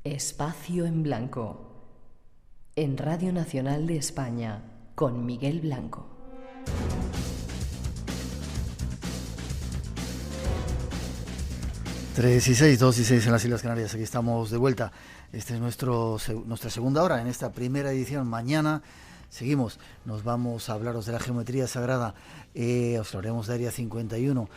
Espacio en Blanco, en Radio Nacional de España, con Miguel Blanco. Tres y seis, 2 y 6 en las Islas Canarias. Aquí estamos de vuelta. Esta es nuestra segunda hora en esta primera edición. Mañana seguimos. Nos vamos a hablaros de la geometría sagrada. Os hablaremos de Área 51.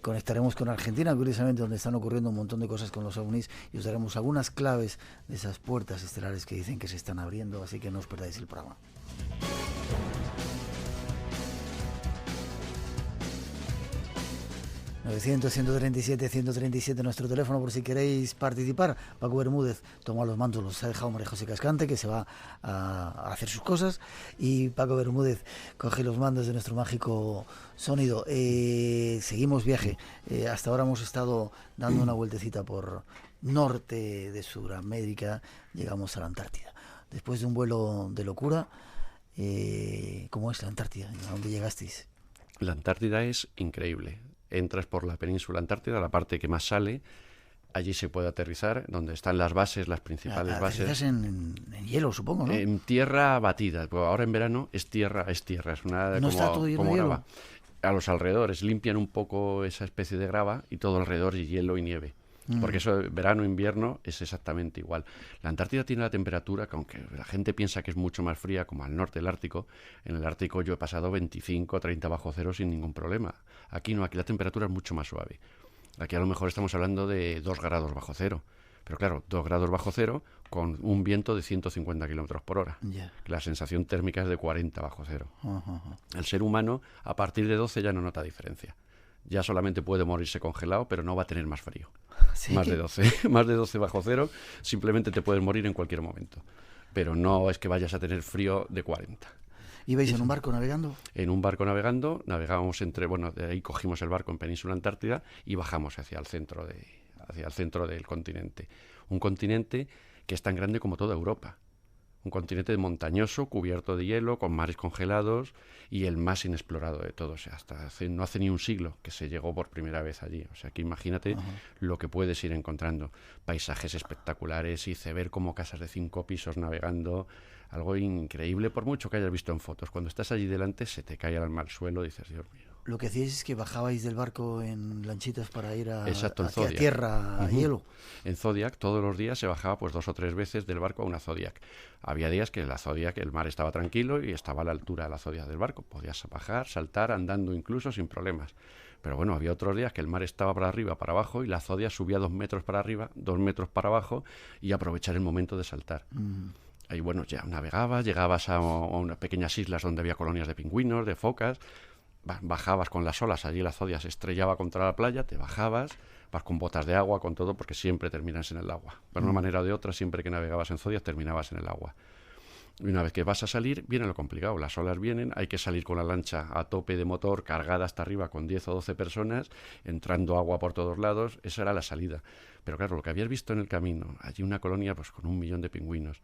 Conectaremos con Argentina, curiosamente, donde están ocurriendo un montón de cosas con los ovnis. Y os daremos algunas claves de esas puertas estelares que dicen que se están abriendo. Así que no os perdáis el programa. 900-137-137 nuestro teléfono por si queréis participar. Paco Bermúdez toma los mandos, los ha dejado María José Cascante, que se va a hacer sus cosas, y Paco Bermúdez coge los mandos de nuestro mágico sonido. Seguimos viaje. Hasta ahora hemos estado dando una vueltecita por norte de Sudamérica. Llegamos a la Antártida. Después de un vuelo de locura, ¿cómo es la Antártida? ¿A dónde llegasteis? La Antártida es increíble. Entras por la península Antártida, la parte que más sale, allí se puede aterrizar, donde están las bases, las principales bases. En hielo, supongo, ¿no? En tierra batida, pues ahora en verano es tierra, es una ¿No está todo lleno de grava. hielo? A los alrededores limpian un poco esa especie de grava y todo alrededor es hielo y nieve. Porque eso, verano, invierno, es exactamente igual. La Antártida tiene la temperatura que, aunque la gente piensa que es mucho más fría, como al norte del Ártico, en el Ártico yo he pasado 25 o 30 bajo cero sin ningún problema. Aquí no, aquí la temperatura es mucho más suave. Aquí a lo mejor estamos hablando de 2 grados bajo cero. Pero claro, 2 grados bajo cero con un viento de 150 kilómetros por hora. Yeah. La sensación térmica es de 40 bajo cero. El ser humano, a partir de 12 ya no nota diferencia. Ya solamente puede morirse congelado, pero no va a tener más frío. ¿Sí? Más de 12 bajo cero, simplemente te puedes morir en cualquier momento. Pero no es que vayas a tener frío de 40. ¿Ibais en un barco navegando? En un barco navegando, navegábamos de ahí cogimos el barco en Península Antártida y bajamos hacia el centro del continente. Un continente que es tan grande como toda Europa. Un continente montañoso, cubierto de hielo, con mares congelados y el más inexplorado de todos. O sea, no hace ni un siglo que se llegó por primera vez allí. O sea, que imagínate lo que puedes ir encontrando. Paisajes espectaculares, hice ver como casas de 5 pisos navegando. Algo increíble, por mucho que hayas visto en fotos. Cuando estás allí delante se te cae el alma al suelo y dices, Dios mío. Lo que hacíais es que bajabais del barco en lanchitas para ir a Zodiac. Tierra, a hielo. En Zodiac todos los días se bajaba 2 o 3 veces del barco a una Zodiac. Había días que el mar estaba tranquilo y estaba a la altura de la Zodiac del barco. Podías bajar, saltar, andando incluso sin problemas. Pero bueno, había otros días que el mar estaba para arriba, para abajo, y la Zodiac subía 2 metros para arriba, 2 metros para abajo, y aprovechar el momento de saltar. Ahí bueno, ya navegabas, llegabas a unas pequeñas islas donde había colonias de pingüinos, de focas. Bajabas con las olas, allí la Zodiac se estrellaba contra la playa, te bajabas, vas con botas de agua, con todo, porque siempre terminas en el agua. De una manera o de otra, siempre que navegabas en Zodiac, terminabas en el agua. Y una vez que vas a salir, viene lo complicado. Las olas vienen, hay que salir con la lancha a tope de motor, cargada hasta arriba con 10 o 12 personas, entrando agua por todos lados. Esa era la salida. Pero claro, lo que habías visto en el camino, allí una colonia pues con 1 millón de pingüinos.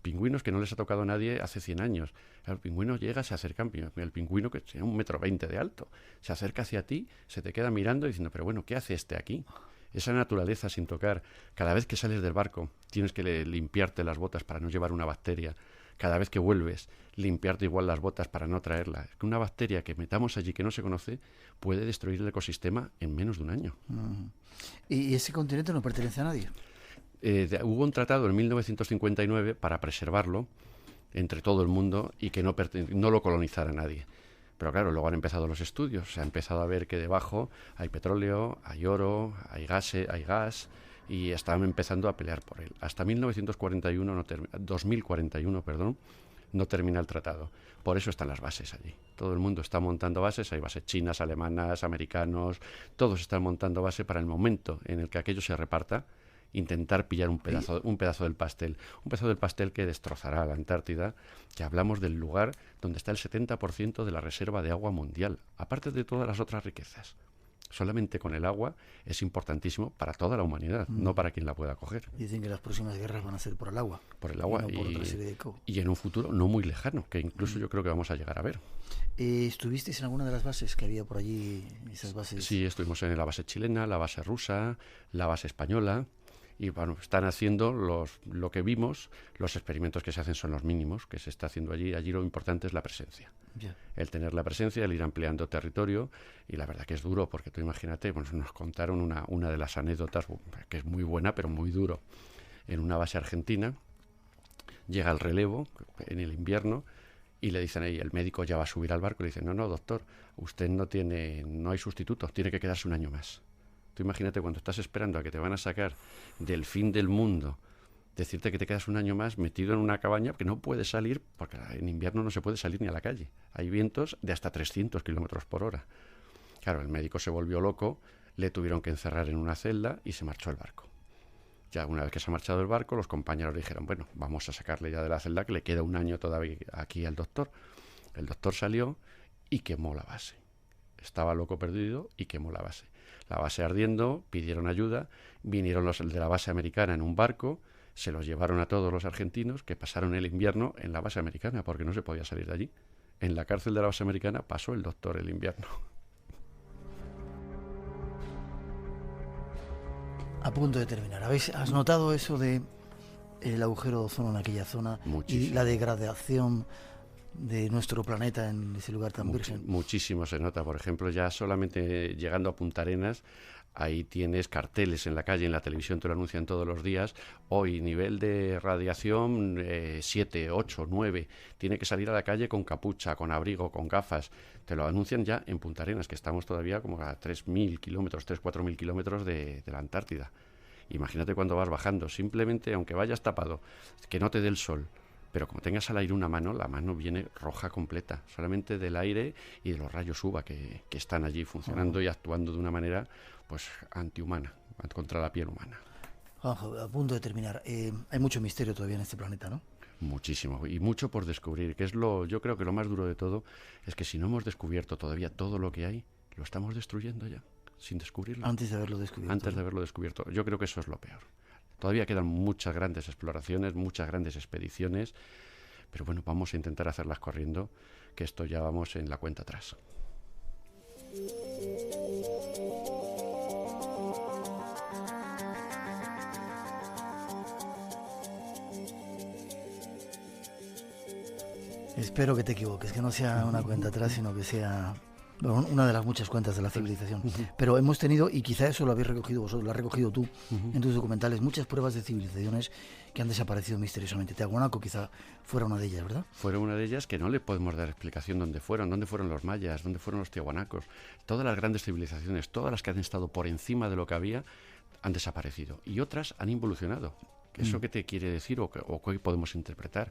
Pingüinos que no les ha tocado a nadie hace 100 años. El pingüino llega, se acerca, el pingüino que tiene 1,20 m de alto, se acerca hacia ti, se te queda mirando diciendo, pero bueno, ¿qué hace este aquí? Esa naturaleza sin tocar. Cada vez que sales del barco tienes que limpiarte las botas para no llevar una bacteria. Cada vez que vuelves, limpiarte igual las botas para no traerla. Es que una bacteria que metamos allí que no se conoce puede destruir el ecosistema en menos de un año. ¿Y ese continente no pertenece a nadie? Hubo un tratado en 1959 para preservarlo entre todo el mundo y que no lo colonizara nadie. Pero claro, luego han empezado los estudios, se ha empezado a ver que debajo hay petróleo, hay oro, hay gas y estaban empezando a pelear por él. Hasta 2041 no termina el tratado. Por eso están las bases allí. Todo el mundo está montando bases, hay bases chinas, alemanas, americanos, todos están montando base para el momento en el que aquello se reparta, intentar pillar un pedazo del pastel. Un pedazo del pastel que destrozará la Antártida, que hablamos del lugar donde está el 70% de la reserva de agua mundial, aparte de todas las otras riquezas. Solamente con el agua es importantísimo para toda la humanidad, no para quien la pueda coger. Dicen que las próximas guerras van a ser por el agua. Por el agua y no por otra serie de y en un futuro no muy lejano, que incluso yo creo que vamos a llegar a ver. ¿Estuvisteis en alguna de las bases que había por allí, esas bases? Sí, estuvimos en la base chilena, la base rusa, la base española. Y bueno, están haciendo lo que vimos, los experimentos que se hacen son los mínimos que se está haciendo allí. Allí lo importante es la presencia. Ya. El tener la presencia, el ir ampliando territorio, y la verdad que es duro, porque tú imagínate, bueno, nos contaron una de las anécdotas, que es muy buena, pero muy duro. En una base argentina, llega el relevo en el invierno, y le dicen ahí, el médico ya va a subir al barco, y le dicen, no, doctor, usted no hay sustituto, tiene que quedarse un año más. Tú imagínate cuando estás esperando a que te van a sacar del fin del mundo, decirte que te quedas un año más metido en una cabaña que no puedes salir, porque en invierno no se puede salir ni a la calle. Hay vientos de hasta 300 kilómetros por hora. Claro, el médico se volvió loco, le tuvieron que encerrar en una celda y se marchó el barco. Ya una vez que se ha marchado el barco, los compañeros le dijeron, bueno, vamos a sacarle ya de la celda, que le queda un año todavía aquí al doctor. El doctor salió y quemó la base. Estaba loco perdido y quemó la base. La base ardiendo, pidieron ayuda, vinieron los de la base americana en un barco, se los llevaron a todos los argentinos que pasaron el invierno en la base americana porque no se podía salir de allí. En la cárcel de la base americana pasó el doctor el invierno. A punto de terminar. ¿Has notado eso de el agujero de ozono en aquella zona? Muchísimo. Y la degradación de nuestro planeta en ese lugar tan virgen? Muchísimo se nota. Por ejemplo, ya solamente llegando a Punta Arenas, ahí tienes carteles en la calle, en la televisión te lo anuncian todos los días. Hoy, nivel de radiación 7, 8, 9. Tiene que salir a la calle con capucha, con abrigo, con gafas. Te lo anuncian ya en Punta Arenas, que estamos todavía como a 3.000 kilómetros, 4.000 kilómetros de la Antártida. Imagínate cuando vas bajando. Simplemente, aunque vayas tapado, que no te dé el sol, pero como tengas al aire una mano, la mano viene roja completa, solamente del aire y de los rayos UVA que están allí funcionando y actuando de una manera pues antihumana, contra la piel humana. Juanjo, a punto de terminar, hay mucho misterio todavía en este planeta, ¿no? Muchísimo, y mucho por descubrir, que yo creo que lo más duro de todo es que si no hemos descubierto todavía todo lo que hay, lo estamos destruyendo ya, sin descubrirlo. Antes de haberlo descubierto. Antes de haberlo descubierto. Yo creo que eso es lo peor. Todavía quedan muchas grandes exploraciones, muchas grandes expediciones, pero bueno, vamos a intentar hacerlas corriendo, que esto ya vamos en la cuenta atrás. Espero que te equivoques, que no sea una cuenta atrás, sino que sea una de las muchas cuentas de la civilización. Pero hemos tenido, y quizá eso lo habéis recogido vosotros, lo has recogido tú en tus documentales, muchas pruebas de civilizaciones que han desaparecido misteriosamente. Tiahuanaco quizá fuera una de ellas, ¿verdad? Fuera una de ellas que no le podemos dar explicación dónde fueron los mayas, dónde fueron los tiahuanacos. Todas las grandes civilizaciones, todas las que han estado por encima de lo que había, han desaparecido. Y otras han involucionado. ¿Eso qué te quiere decir o qué podemos interpretar?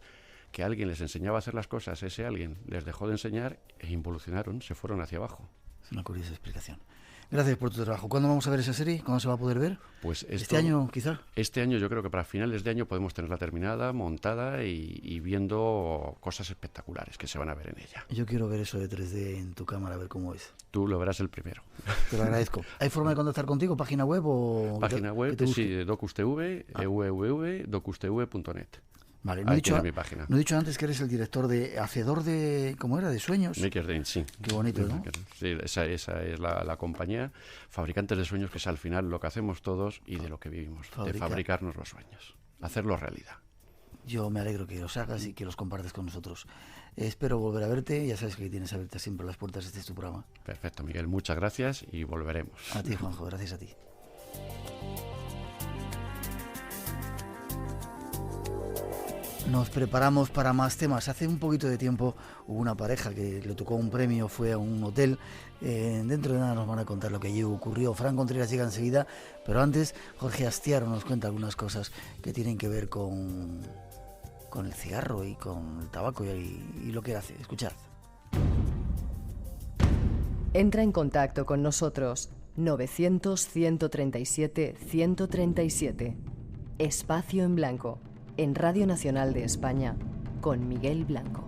Que alguien les enseñaba a hacer las cosas, ese alguien les dejó de enseñar e involucionaron, se fueron hacia abajo. Es una curiosa explicación. Gracias por tu trabajo. ¿Cuándo vamos a ver esa serie? ¿Cuándo se va a poder ver? Pues ¿Este año quizá? Este año yo creo que para finales de año podemos tenerla terminada, montada y viendo cosas espectaculares que se van a ver en ella. Yo quiero ver eso de 3D en tu cámara, a ver cómo es. Tú lo verás el primero. Te lo agradezco. ¿Hay forma de contactar contigo? ¿Página web o...? Página web, sí, DocusTV, www.docustv.net. Vale, no he dicho antes que eres el director de Hacedor de... ¿Cómo era? ¿De sueños? Maker Dance, sí. Qué bonito, ¿no? Sí, esa es la compañía, fabricantes de sueños, que es al final lo que hacemos todos y de lo que vivimos, de fabricarnos los sueños, hacerlos realidad. Yo me alegro que los hagas y que los compartes con nosotros. Espero volver a verte, ya sabes que tienes abiertas siempre las puertas, este es tu programa. Perfecto, Miguel, muchas gracias y volveremos. A ti, Juanjo, gracias a ti. Nos preparamos para más temas. Hace un poquito de tiempo hubo una pareja que le tocó un premio, fue a un hotel. Dentro de nada nos van a contar lo que allí ocurrió. Fran Contreras llega enseguida, pero antes Jorge Astiaro nos cuenta algunas cosas que tienen que ver con el cigarro y con el tabaco y lo que hace. Escuchad. Entra en contacto con nosotros 900-137-137. Espacio en Blanco. En Radio Nacional de España, con Miguel Blanco.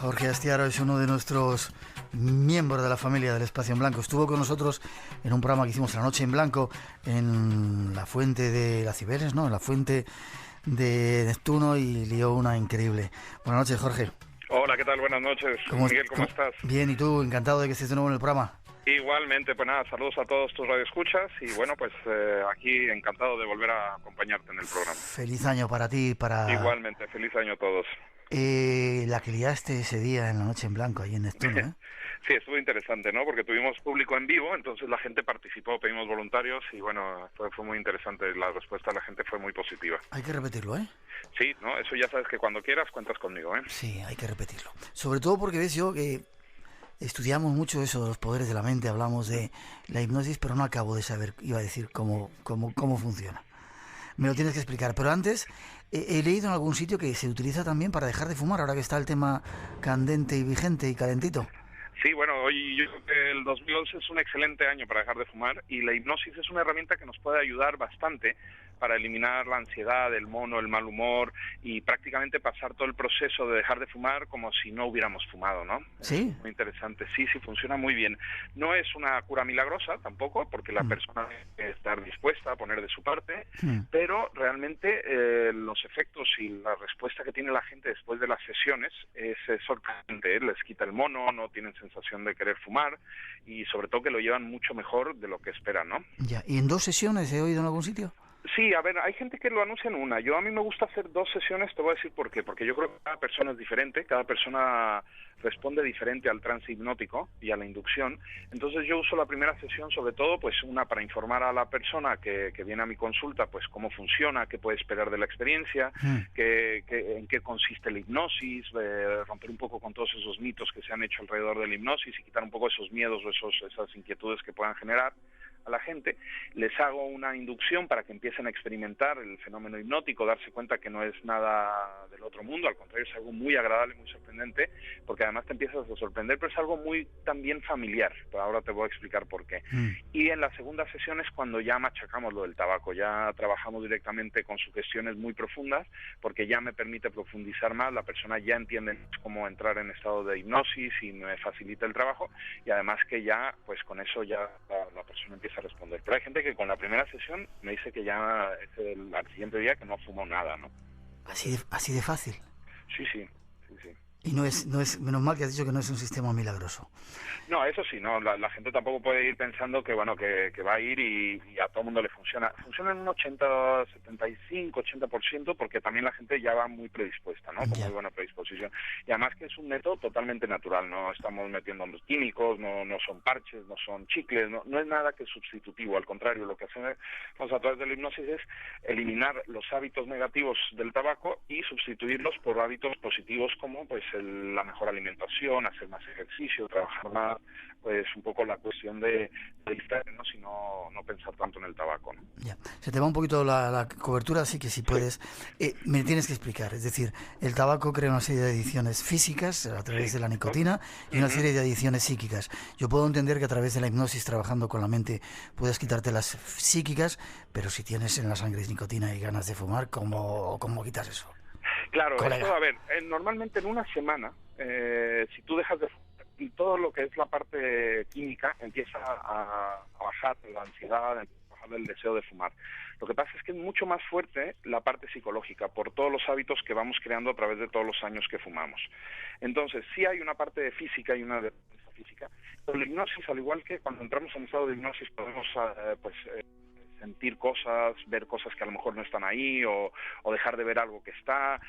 Jorge Jorge Astiaro es uno de nuestros miembros de la familia del Espacio en Blanco. Estuvo con nosotros en un programa que hicimos La Noche en Blanco en la fuente de las Cibeles, ¿no? En la fuente de Neptuno, y lió una increíble. Buenas noches, Jorge. Hola, ¿qué tal? Buenas noches. Miguel, ¿cómo estás? Bien, ¿y tú? Encantado de que estés de nuevo en el programa. Igualmente, pues nada, saludos a todos tus radioescuchas y bueno, pues aquí encantado de volver a acompañarte en el programa. Feliz año para ti y para... Igualmente, feliz año a todos. La que liaste ese día en La Noche en Blanco, ahí en Neptuno, ¿eh? Sí, estuvo interesante, ¿no? Porque tuvimos público en vivo, entonces la gente participó, pedimos voluntarios y bueno, fue muy interesante. La respuesta de la gente fue muy positiva. Hay que repetirlo, ¿eh? Sí, ¿no? Eso ya sabes que cuando quieras cuentas conmigo, ¿eh? Sí, hay que repetirlo. Sobre todo porque ves yo que estudiamos mucho eso de los poderes de la mente, hablamos de la hipnosis, pero no acabo de saber, iba a decir, cómo funciona. Me lo tienes que explicar. Pero antes, he leído en algún sitio que se utiliza también para dejar de fumar, ahora que está el tema candente y vigente y calentito. Sí, bueno, hoy yo creo que el 2011 es un excelente año para dejar de fumar y la hipnosis es una herramienta que nos puede ayudar bastante para eliminar la ansiedad, el mono, el mal humor y prácticamente pasar todo el proceso de dejar de fumar como si no hubiéramos fumado, ¿no? Sí. Es muy interesante, sí, funciona muy bien. No es una cura milagrosa tampoco, porque la persona debe estar dispuesta a poner de su parte, pero realmente los efectos y la respuesta que tiene la gente después de las sesiones es sorprendente, ¿eh? Les quita el mono, no tienen sensación de querer fumar y sobre todo que lo llevan mucho mejor de lo que esperan, ¿no? Ya, ¿y en 2 sesiones he oído en algún sitio? Sí, a ver, hay gente que lo anuncia en una. A mí me gusta hacer 2 sesiones, te voy a decir por qué. Porque yo creo que cada persona es diferente, cada persona responde diferente al trance hipnótico y a la inducción. Entonces yo uso la primera sesión sobre todo, pues una para informar a la persona que viene a mi consulta, pues cómo funciona, qué puede esperar de la experiencia, en qué consiste la hipnosis, romper un poco con todos esos mitos que se han hecho alrededor de la hipnosis y quitar un poco esos miedos o esas inquietudes que puedan generar a la gente. Les hago una inducción para que empiecen a experimentar el fenómeno hipnótico, darse cuenta que no es nada del otro mundo, al contrario es algo muy agradable, muy sorprendente, porque además te empiezas a sorprender, pero es algo muy también familiar, pero ahora te voy a explicar por qué. Y en la segunda sesión es cuando ya machacamos lo del tabaco, ya trabajamos directamente con sugestiones muy profundas, porque ya me permite profundizar más, la persona ya entiende cómo entrar en estado de hipnosis y me facilita el trabajo, y además que ya, pues con eso ya la persona empieza a responder. Pero hay gente que con la primera sesión me dice que ya es al siguiente día que no fumó nada, ¿no? Así de fácil. Sí. Y no es, menos mal que has dicho que no es un sistema milagroso. No, eso sí, no, la gente tampoco puede ir pensando que bueno que va a ir y a todo el mundo le funciona. Funciona en un 80% porque también la gente ya va muy predispuesta, ¿no? Con muy buena predisposición. Y además que es un método totalmente natural, no estamos metiendo los químicos, no son parches, no son chicles, no es nada que sustitutivo, al contrario, lo que hacemos a través de la hipnosis es eliminar los hábitos negativos del tabaco y sustituirlos por hábitos positivos como pues la mejor alimentación, hacer más ejercicio, trabajar más, pues un poco la cuestión de distraernos y no pensar tanto en el tabaco, ¿no? Ya, se te va un poquito la cobertura, así que si puedes, me tienes que explicar. Es decir, el tabaco crea una serie de adicciones físicas a través de la nicotina y una serie de adicciones psíquicas. Yo puedo entender que a través de la hipnosis, trabajando con la mente, puedes quitarte las psíquicas, pero si tienes en la sangre nicotina y ganas de fumar, ¿cómo quitas eso? Claro, eso, a ver, normalmente en una semana, si tú dejas de fumar y todo lo que es la parte química empieza a bajar la ansiedad, a bajar el deseo de fumar. Lo que pasa es que es mucho más fuerte la parte psicológica por todos los hábitos que vamos creando a través de todos los años que fumamos. Entonces, sí hay una parte de física y una de física, pero la hipnosis, al igual que cuando entramos en estado de hipnosis, podemos sentir cosas, ver cosas que a lo mejor no están ahí, o dejar de ver algo que está,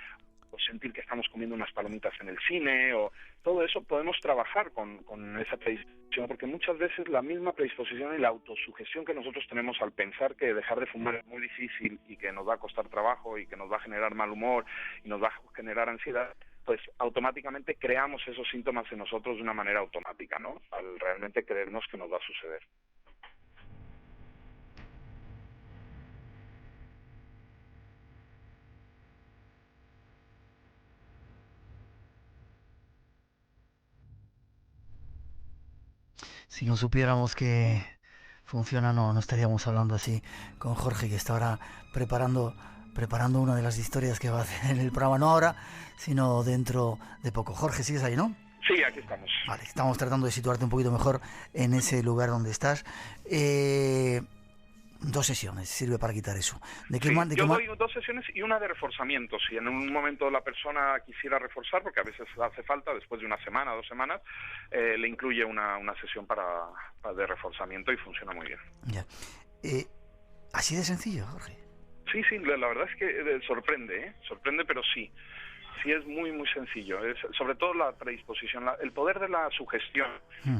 o sentir que estamos comiendo unas palomitas en el cine, o todo eso podemos trabajar con esa predisposición, porque muchas veces la misma predisposición y la autosugestión que nosotros tenemos al pensar que dejar de fumar es muy difícil y que nos va a costar trabajo y que nos va a generar mal humor y nos va a generar ansiedad, pues automáticamente creamos esos síntomas en nosotros de una manera automática, ¿no? Al realmente creernos que nos va a suceder. Si no supiéramos que funciona, no estaríamos hablando así con Jorge, que está ahora preparando una de las historias que va a hacer en el programa, no ahora, sino dentro de poco. Jorge, ¿sigues ahí, no? Sí, aquí estamos. Vale, estamos tratando de situarte un poquito mejor en ese lugar donde estás. 2 sesiones sirve para quitar eso. Yo doy 2 sesiones y una de reforzamiento. Si en un momento la persona quisiera reforzar, porque a veces hace falta, después de una semana, 2 semanas, le incluye una sesión de reforzamiento y funciona muy bien. Ya. Así de sencillo, Jorge. Sí, la verdad es que sorprende, pero sí es muy, muy sencillo. Es, sobre todo la predisposición, el poder de la sugestión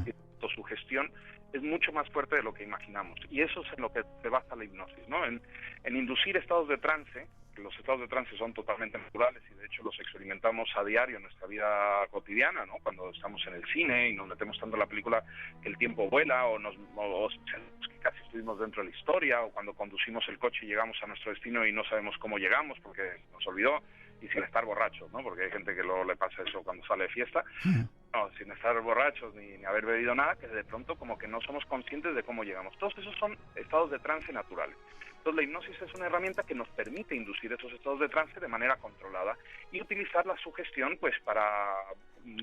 y la autosugestión es mucho más fuerte de lo que imaginamos. Y eso es en lo que se basa la hipnosis, ¿no? En inducir estados de trance. Los estados de trance son totalmente naturales y de hecho los experimentamos a diario en nuestra vida cotidiana, ¿no? Cuando estamos en el cine y nos metemos tanto en la película que el tiempo vuela o sentimos que casi estuvimos dentro de la historia, o cuando conducimos el coche y llegamos a nuestro destino y no sabemos cómo llegamos porque nos olvidó, y sin estar borrachos, ¿no? Porque hay gente que luego le pasa eso cuando sale de fiesta. No, sin estar borrachos ni haber bebido nada, que de pronto como que no somos conscientes de cómo llegamos. Todos esos son estados de trance naturales. Entonces la hipnosis es una herramienta que nos permite inducir esos estados de trance de manera controlada y utilizar la sugestión pues para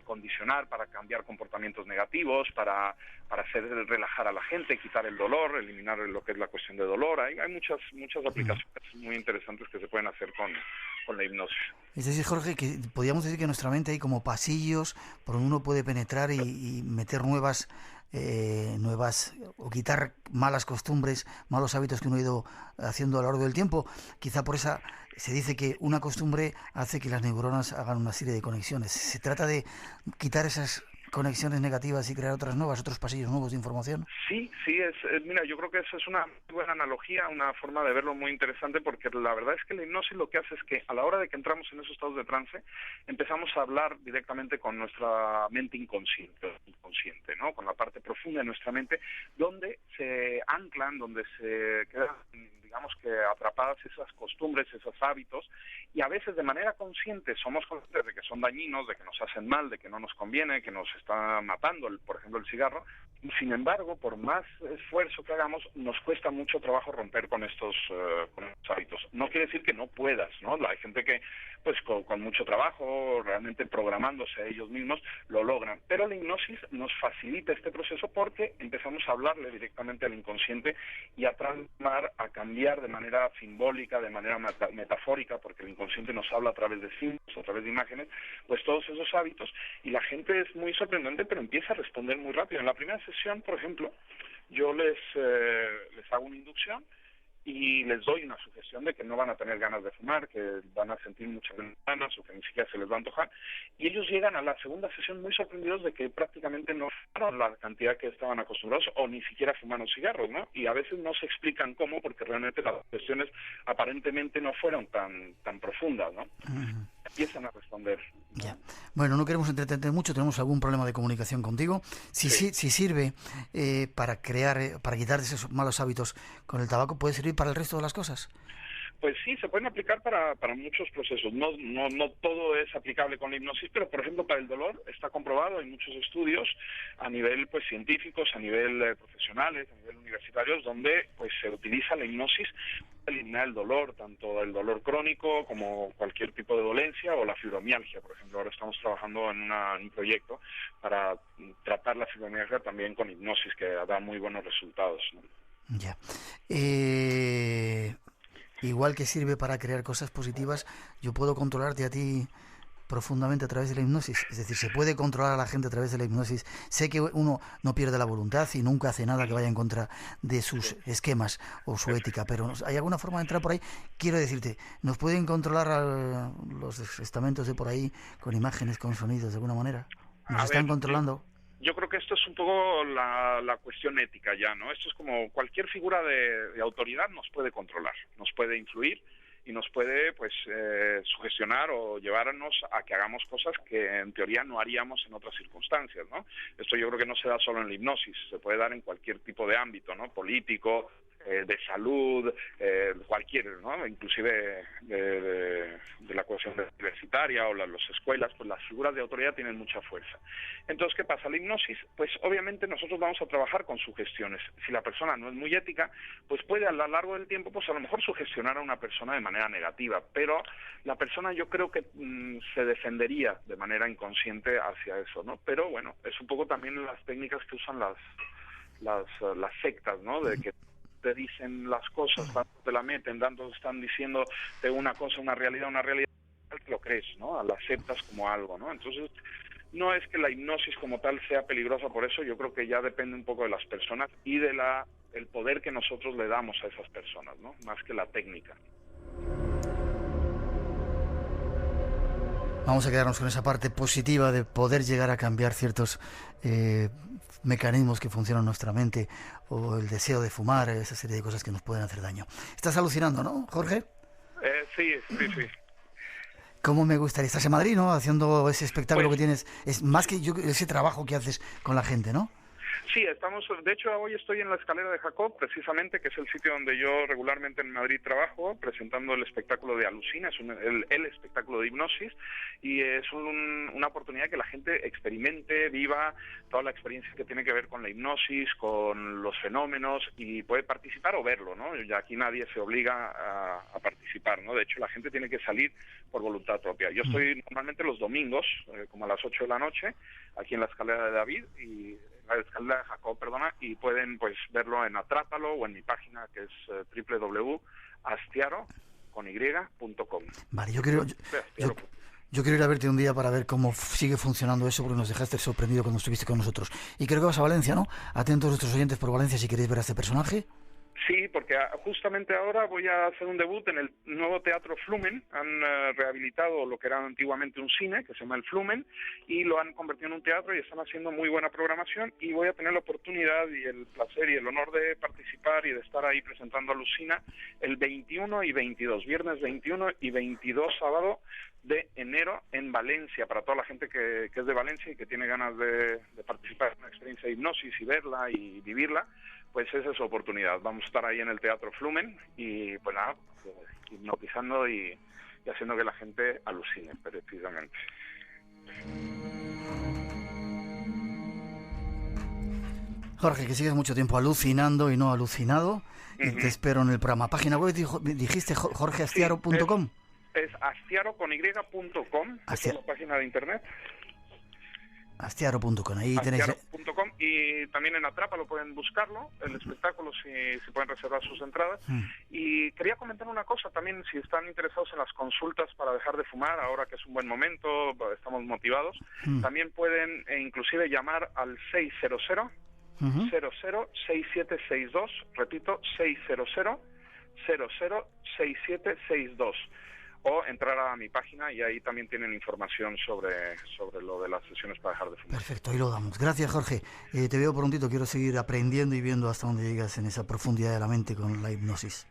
condicionar, para cambiar comportamientos negativos, para hacer relajar a la gente, quitar el dolor, eliminar lo que es la cuestión de dolor. Hay muchas aplicaciones muy interesantes que se pueden hacer con la hipnosis. Es decir, Jorge, que podríamos decir que en nuestra mente hay como pasillos por donde uno puede penetrar y meter nuevas o quitar malas costumbres, malos hábitos que uno ha ido haciendo a lo largo del tiempo. Quizá por esa se dice que una costumbre hace que las neuronas hagan una serie de conexiones. Se trata de quitar esas conexiones negativas y crear otras nuevas, otros pasillos nuevos de información. Sí, mira, yo creo que esa es una buena analogía, una forma de verlo muy interesante, porque la verdad es que la hipnosis lo que hace es que a la hora de que entramos en esos estados de trance, empezamos a hablar directamente con nuestra mente inconsciente, ¿no? Con la parte profunda de nuestra mente, donde se anclan, donde se quedan, digamos que atrapadas esas costumbres, esos hábitos, y a veces de manera consciente somos conscientes de que son dañinos, de que nos hacen mal, de que no nos conviene, que nos está matando, por ejemplo, el cigarro, y sin embargo, por más esfuerzo que hagamos, nos cuesta mucho trabajo romper con estos hábitos. No quiere decir que no puedas, ¿no? Hay gente que, pues con mucho trabajo, realmente programándose a ellos mismos, lo logran. Pero la hipnosis nos facilita este proceso porque empezamos a hablarle directamente al inconsciente y a transformar, a cambiar de manera simbólica, de manera metafórica, porque el inconsciente nos habla a través de símbolos, a través de imágenes, pues todos esos hábitos, y la gente es muy sorprendente, pero empieza a responder muy rápido. En la primera sesión, por ejemplo, yo les hago una inducción y les doy una sugestión de que no van a tener ganas de fumar, que van a sentir muchas ganas o que ni siquiera se les va a antojar, y ellos llegan a la segunda sesión muy sorprendidos de que prácticamente no fumaron la cantidad que estaban acostumbrados o ni siquiera fumaron cigarros, ¿no? Y a veces no se explican cómo, porque realmente las cuestiones aparentemente no fueron tan profundas, ¿no? Empiezan a responder, ¿no? Ya. Bueno, no queremos entretener mucho, tenemos algún problema de comunicación contigo. Si sirve para quitar esos malos hábitos con el tabaco, ¿puede servir para el resto de las cosas? Pues sí, se pueden aplicar para muchos procesos. No todo es aplicable con la hipnosis, pero por ejemplo para el dolor está comprobado, hay muchos estudios a nivel pues científicos, a nivel profesionales, a nivel universitarios, donde pues se utiliza la hipnosis para eliminar el dolor, tanto el dolor crónico como cualquier tipo de dolencia o la fibromialgia, por ejemplo. Ahora estamos trabajando en un proyecto para tratar la fibromialgia también con hipnosis, que da muy buenos resultados, ¿no? Ya. Igual que sirve para crear cosas positivas, yo puedo controlarte a ti profundamente a través de la hipnosis. Es decir, se puede controlar a la gente a través de la hipnosis. Sé que uno no pierde la voluntad y nunca hace nada que vaya en contra de sus esquemas o su ética, pero ¿hay alguna forma de entrar por ahí? Quiero decirte, ¿nos pueden controlar los estamentos de por ahí con imágenes, con sonidos, de alguna manera? ¿Nos están controlando? Yo creo que esto es un poco la cuestión ética ya, ¿no? Esto es como cualquier figura de autoridad nos puede controlar, nos puede influir y nos puede pues sugestionar o llevarnos a que hagamos cosas que en teoría no haríamos en otras circunstancias, ¿no? Esto yo creo que no se da solo en la hipnosis, se puede dar en cualquier tipo de ámbito, ¿no? Político, de salud, cualquier, ¿no? Inclusive de la cuestión universitaria o las escuelas, pues las figuras de autoridad tienen mucha fuerza. Entonces, ¿qué pasa? La hipnosis, pues obviamente nosotros vamos a trabajar con sugestiones. Si la persona no es muy ética, pues puede a lo largo del tiempo, pues a lo mejor sugestionar a una persona de manera negativa, pero la persona yo creo que se defendería de manera inconsciente hacia eso, ¿no? Pero bueno, es un poco también las técnicas que usan las sectas, ¿no? De que te dicen las cosas, tanto te la meten, tanto están diciendo de una cosa, una realidad, lo crees, ¿no? La aceptas como algo, ¿no? Entonces, no es que la hipnosis como tal sea peligrosa por eso, yo creo que ya depende un poco de las personas y de el poder que nosotros le damos a esas personas, ¿no? Más que la técnica. Vamos a quedarnos con esa parte positiva de poder llegar a cambiar ciertos mecanismos que funcionan en nuestra mente, o el deseo de fumar, esa serie de cosas que nos pueden hacer daño. Estás alucinando, ¿no, Jorge? Sí. ¿Cómo me gustaría? Estás en Madrid, ¿no? Haciendo ese espectáculo que tienes. Es más que ese trabajo que haces con la gente, ¿no? Sí, de hecho hoy estoy en la Escalera de Jacob, precisamente, que es el sitio donde yo regularmente en Madrid trabajo, presentando el espectáculo de Alucina, es el espectáculo de hipnosis, y es una oportunidad que la gente experimente, viva toda la experiencia que tiene que ver con la hipnosis, con los fenómenos, y puede participar o verlo, ¿no? Ya aquí nadie se obliga a participar, ¿no? De hecho, la gente tiene que salir por voluntad propia. Yo estoy normalmente los domingos, como a las 8 de la noche, aquí en la Escalera de David, y la Escalera de Jacob, y pueden pues verlo en Atrápalo o en mi página, que es www.astiaro.com. Vale, yo quiero ir a verte un día para ver cómo sigue funcionando eso, porque nos dejaste sorprendido cuando estuviste con nosotros. Y creo que vas a Valencia, ¿no? Atentos nuestros oyentes por Valencia si queréis ver a este personaje. Sí, porque justamente ahora voy a hacer un debut en el nuevo Teatro Flumen. Han rehabilitado lo que era antiguamente un cine, que se llama el Flumen, y lo han convertido en un teatro y están haciendo muy buena programación, y voy a tener la oportunidad y el placer y el honor de participar y de estar ahí presentando Alucina el 21 y 22, viernes 21 y 22, sábado de enero en Valencia, para toda la gente que es de Valencia y que tiene ganas de participar en una experiencia de hipnosis y verla y vivirla. Pues esa es su oportunidad. Vamos a estar ahí en el Teatro Flumen y pues nada, hipnotizando y haciendo que la gente alucine, precisamente. Jorge, que sigues mucho tiempo alucinando y no alucinado, y te espero en el programa. Página web, dijiste jorgeastiaro.com. Sí, es astiaro.com, es la página de internet. Astiaro.com, ahí tenéis. Astiaro.com, y también en Atrápalo pueden buscarlo, el espectáculo, si pueden reservar sus entradas. Y quería comentar una cosa también, si están interesados en las consultas para dejar de fumar, ahora que es un buen momento, estamos motivados, también pueden inclusive llamar al 600-006762, repito, 600-006762. O entrar a mi página y ahí también tienen información sobre lo de las sesiones para dejar de fumar. Perfecto, ahí lo damos. Gracias, Jorge. Te veo prontito, quiero seguir aprendiendo y viendo hasta dónde llegas en esa profundidad de la mente con la hipnosis.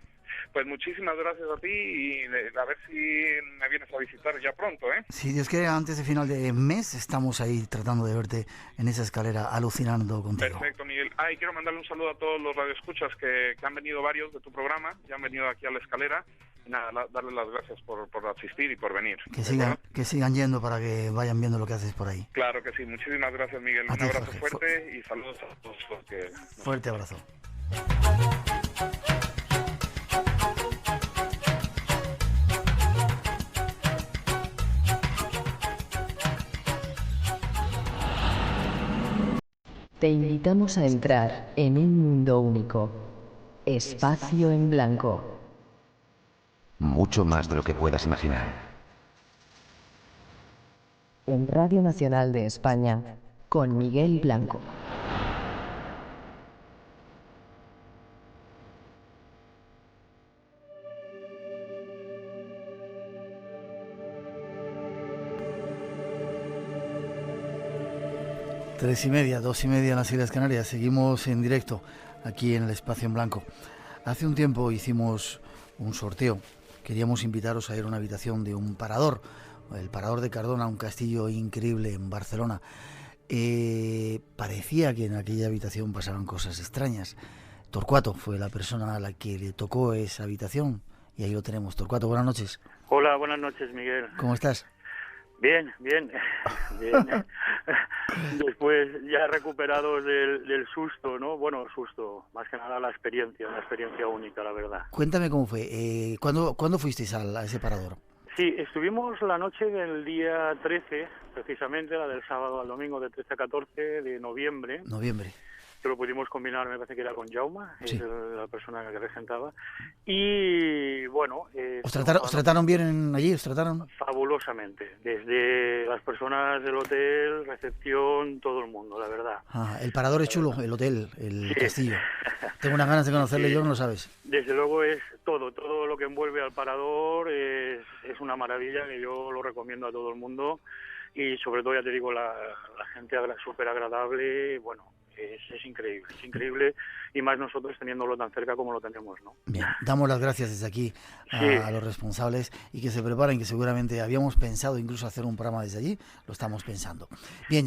Pues muchísimas gracias a ti y a ver si me vienes a visitar ya pronto, ¿eh? Si Dios quiere, antes de final de mes estamos ahí tratando de verte en esa escalera, alucinando contigo. Perfecto, Miguel. Y quiero mandarle un saludo a todos los radioescuchas que han venido varios de tu programa, ya han venido aquí a la escalera. Y nada, darles las gracias por asistir y por venir. Que sigan yendo para que vayan viendo lo que haces por ahí. Claro que sí. Muchísimas gracias, Miguel. Un abrazo fuerte y saludos a todos los que... Fuerte abrazo. Te invitamos a entrar en un mundo único. Espacio en blanco. Mucho más de lo que puedas imaginar. En Radio Nacional de España, con Miguel Blanco. Tres y media, 2:30 en las Islas Canarias. Seguimos en directo aquí en el Espacio en Blanco. Hace un tiempo hicimos un sorteo. Queríamos invitaros a ir a una habitación de un parador, el Parador de Cardona, un castillo increíble en Barcelona. Parecía que en aquella habitación pasaban cosas extrañas. Torcuato fue la persona a la que le tocó esa habitación y ahí lo tenemos. Torcuato, buenas noches. Hola, buenas noches, Miguel. ¿Cómo estás? Bien. Después ya recuperados del susto, ¿no? Bueno, susto, más que nada la experiencia, una experiencia única, la verdad. Cuéntame cómo fue. ¿Cuándo fuisteis a ese parador? Sí, estuvimos la noche del día 13, precisamente, la del sábado al domingo, de 13 a 14 de noviembre. Que lo pudimos combinar, me parece que era con Jaume, sí. Es la persona que regentaba. Y bueno... ¿Os trataron bien allí? ¿Os trataron? Fabulosamente. Desde las personas del hotel, recepción, todo el mundo, la verdad. El parador es chulo, el hotel, el castillo. Tengo unas ganas de conocerle, sí. Yo no lo sabes. Desde luego es todo lo que envuelve al parador es una maravilla que yo lo recomiendo a todo el mundo. Y sobre todo, ya te digo, la gente súper agradable, bueno... Es increíble, y más nosotros teniéndolo tan cerca como lo tenemos, ¿no? Bien, damos las gracias desde aquí a los responsables y que se preparen, que seguramente habíamos pensado incluso hacer un programa desde allí, lo estamos pensando. Bien,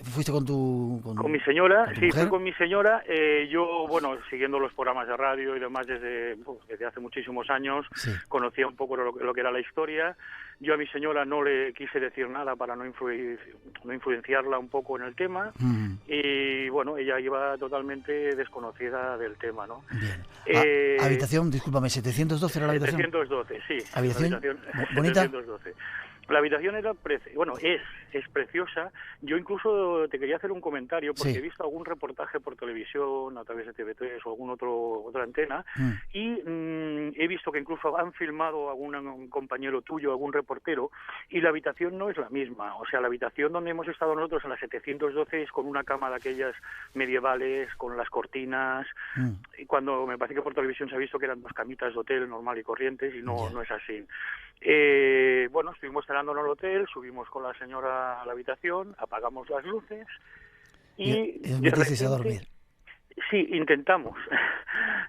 fuiste con mi señora, sí, mujer. Fui con mi señora, yo, bueno, siguiendo los programas de radio y demás desde hace muchísimos años, sí. Conocía un poco lo que era la historia. Yo a mi señora no le quise decir nada para no influenciarla un poco en el tema, y bueno, ella iba totalmente desconocida del tema, ¿no? Bien. Habitación, discúlpame, 712 era la habitación. 712, sí. ¿Habitación bonita? 712. La habitación era es preciosa. Yo incluso te quería hacer un comentario porque sí. He visto algún reportaje por televisión a través de TV3 o algún otra antena y he visto que incluso han filmado a algún compañero tuyo, algún reportero, y la habitación no es la misma. O sea, la habitación donde hemos estado nosotros en la 712 es con una cama de aquellas medievales, con las cortinas. Y cuando me parece que por televisión se ha visto que eran 2 camitas de hotel normal y corrientes y no es así. Bueno, estuvimos cenando en el hotel, subimos con la señora a la habitación, apagamos las luces y de repente, a dormir. Sí, intentamos.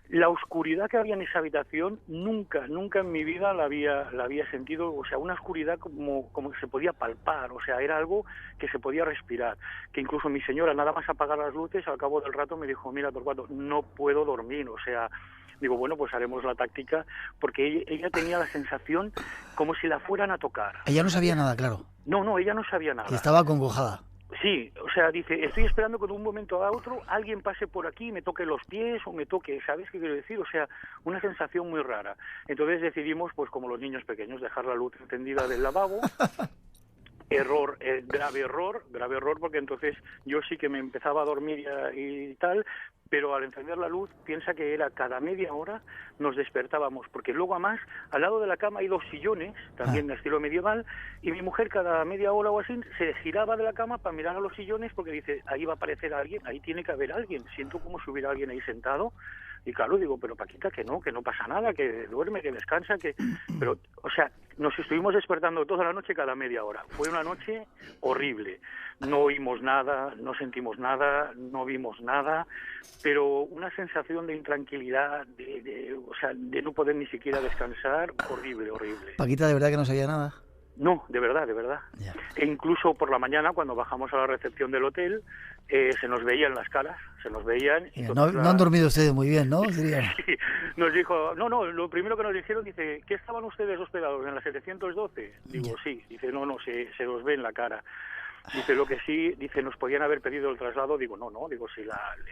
La oscuridad que había en esa habitación nunca en mi vida la había sentido, o sea, una oscuridad como que se podía palpar, o sea, era algo que se podía respirar, que incluso mi señora, nada más apagar las luces, al cabo del rato me dijo, mira, Torcuato, no puedo dormir, o sea... Digo, bueno, pues haremos la táctica, porque ella tenía la sensación como si la fueran a tocar. Ella no sabía nada, claro. No, ella no sabía nada. Y estaba acongojada. Sí, o sea, dice, estoy esperando que de un momento a otro alguien pase por aquí y me toque los pies o me toque, ¿sabes qué quiero decir? O sea, una sensación muy rara. Entonces decidimos, pues como los niños pequeños, dejar la luz encendida del lavabo. Grave error, porque entonces yo sí que me empezaba a dormir y tal, pero al encender la luz, piensa que era cada media hora nos despertábamos, porque luego además al lado de la cama hay 2 sillones, también de estilo medieval, y mi mujer cada media hora o así se giraba de la cama para mirar a los sillones porque dice, ahí va a aparecer alguien, ahí tiene que haber alguien, siento como si hubiera alguien ahí sentado. Y claro, digo, pero Paquita, que no pasa nada, que duerme, que descansa, Pero, o sea, nos estuvimos despertando toda la noche cada media hora. Fue una noche horrible. No oímos nada, no sentimos nada, no vimos nada, pero una sensación de intranquilidad, o sea, de no poder ni siquiera descansar, horrible. Paquita, ¿de verdad que no sabía nada? No, de verdad. Ya. E incluso por la mañana, cuando bajamos a la recepción del hotel, se nos veían las caras, Y no han dormido ustedes muy bien, ¿no? Sí, nos dijo, no, lo primero que nos dijeron, dice, ¿qué estaban ustedes hospedados en la 712? Digo, sí, dice, no, se los ve en la cara. Dice, lo que sí, dice, nos podían haber pedido el traslado. Digo, no, digo, si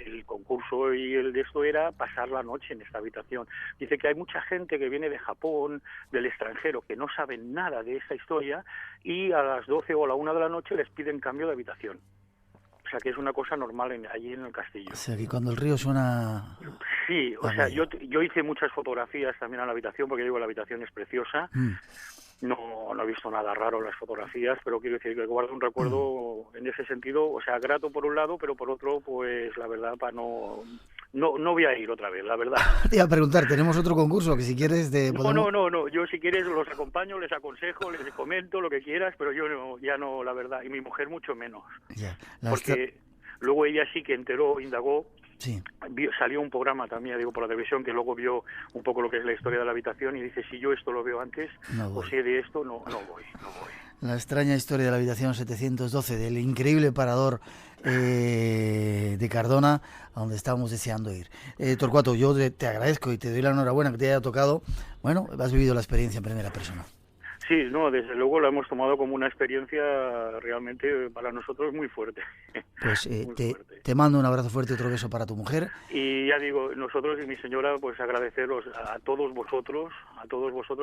el concurso y el de esto era pasar la noche en esta habitación. Dice que hay mucha gente que viene de Japón, del extranjero, que no saben nada de esta historia y a las 12 o a la 1 de la noche les piden cambio de habitación. O sea, que es una cosa normal allí en el castillo. O sea, que cuando el río suena... Sí, o sea, yo hice muchas fotografías también a la habitación, porque digo, la habitación es preciosa. No he visto nada raro en las fotografías, pero quiero decir que guardo un recuerdo en ese sentido, o sea, grato por un lado, pero por otro, pues la verdad, no voy a ir otra vez, la verdad. Te iba a preguntar, tenemos otro concurso que si quieres... No, yo si quieres los acompaño, les aconsejo, les comento lo que quieras, pero yo ya no, la verdad, y mi mujer mucho menos. Ya, porque luego ella sí que indagó. Sí. Salió un programa también, digo, por la televisión, que luego vio un poco lo que es la historia de la habitación y dice, si yo esto lo veo antes, o sé de esto, no voy. La extraña historia de la habitación 712, del increíble parador de de Cardona, a donde estábamos deseando ir. Torcuato, yo te agradezco y te doy la enhorabuena que te haya tocado. Bueno, has vivido la experiencia en primera persona. Sí, no, desde luego lo hemos tomado como una experiencia realmente para nosotros muy fuerte. Pues Muy fuerte. te mando un abrazo fuerte y otro beso para tu mujer. Y ya digo, nosotros y mi señora, pues agradeceros a todos vosotros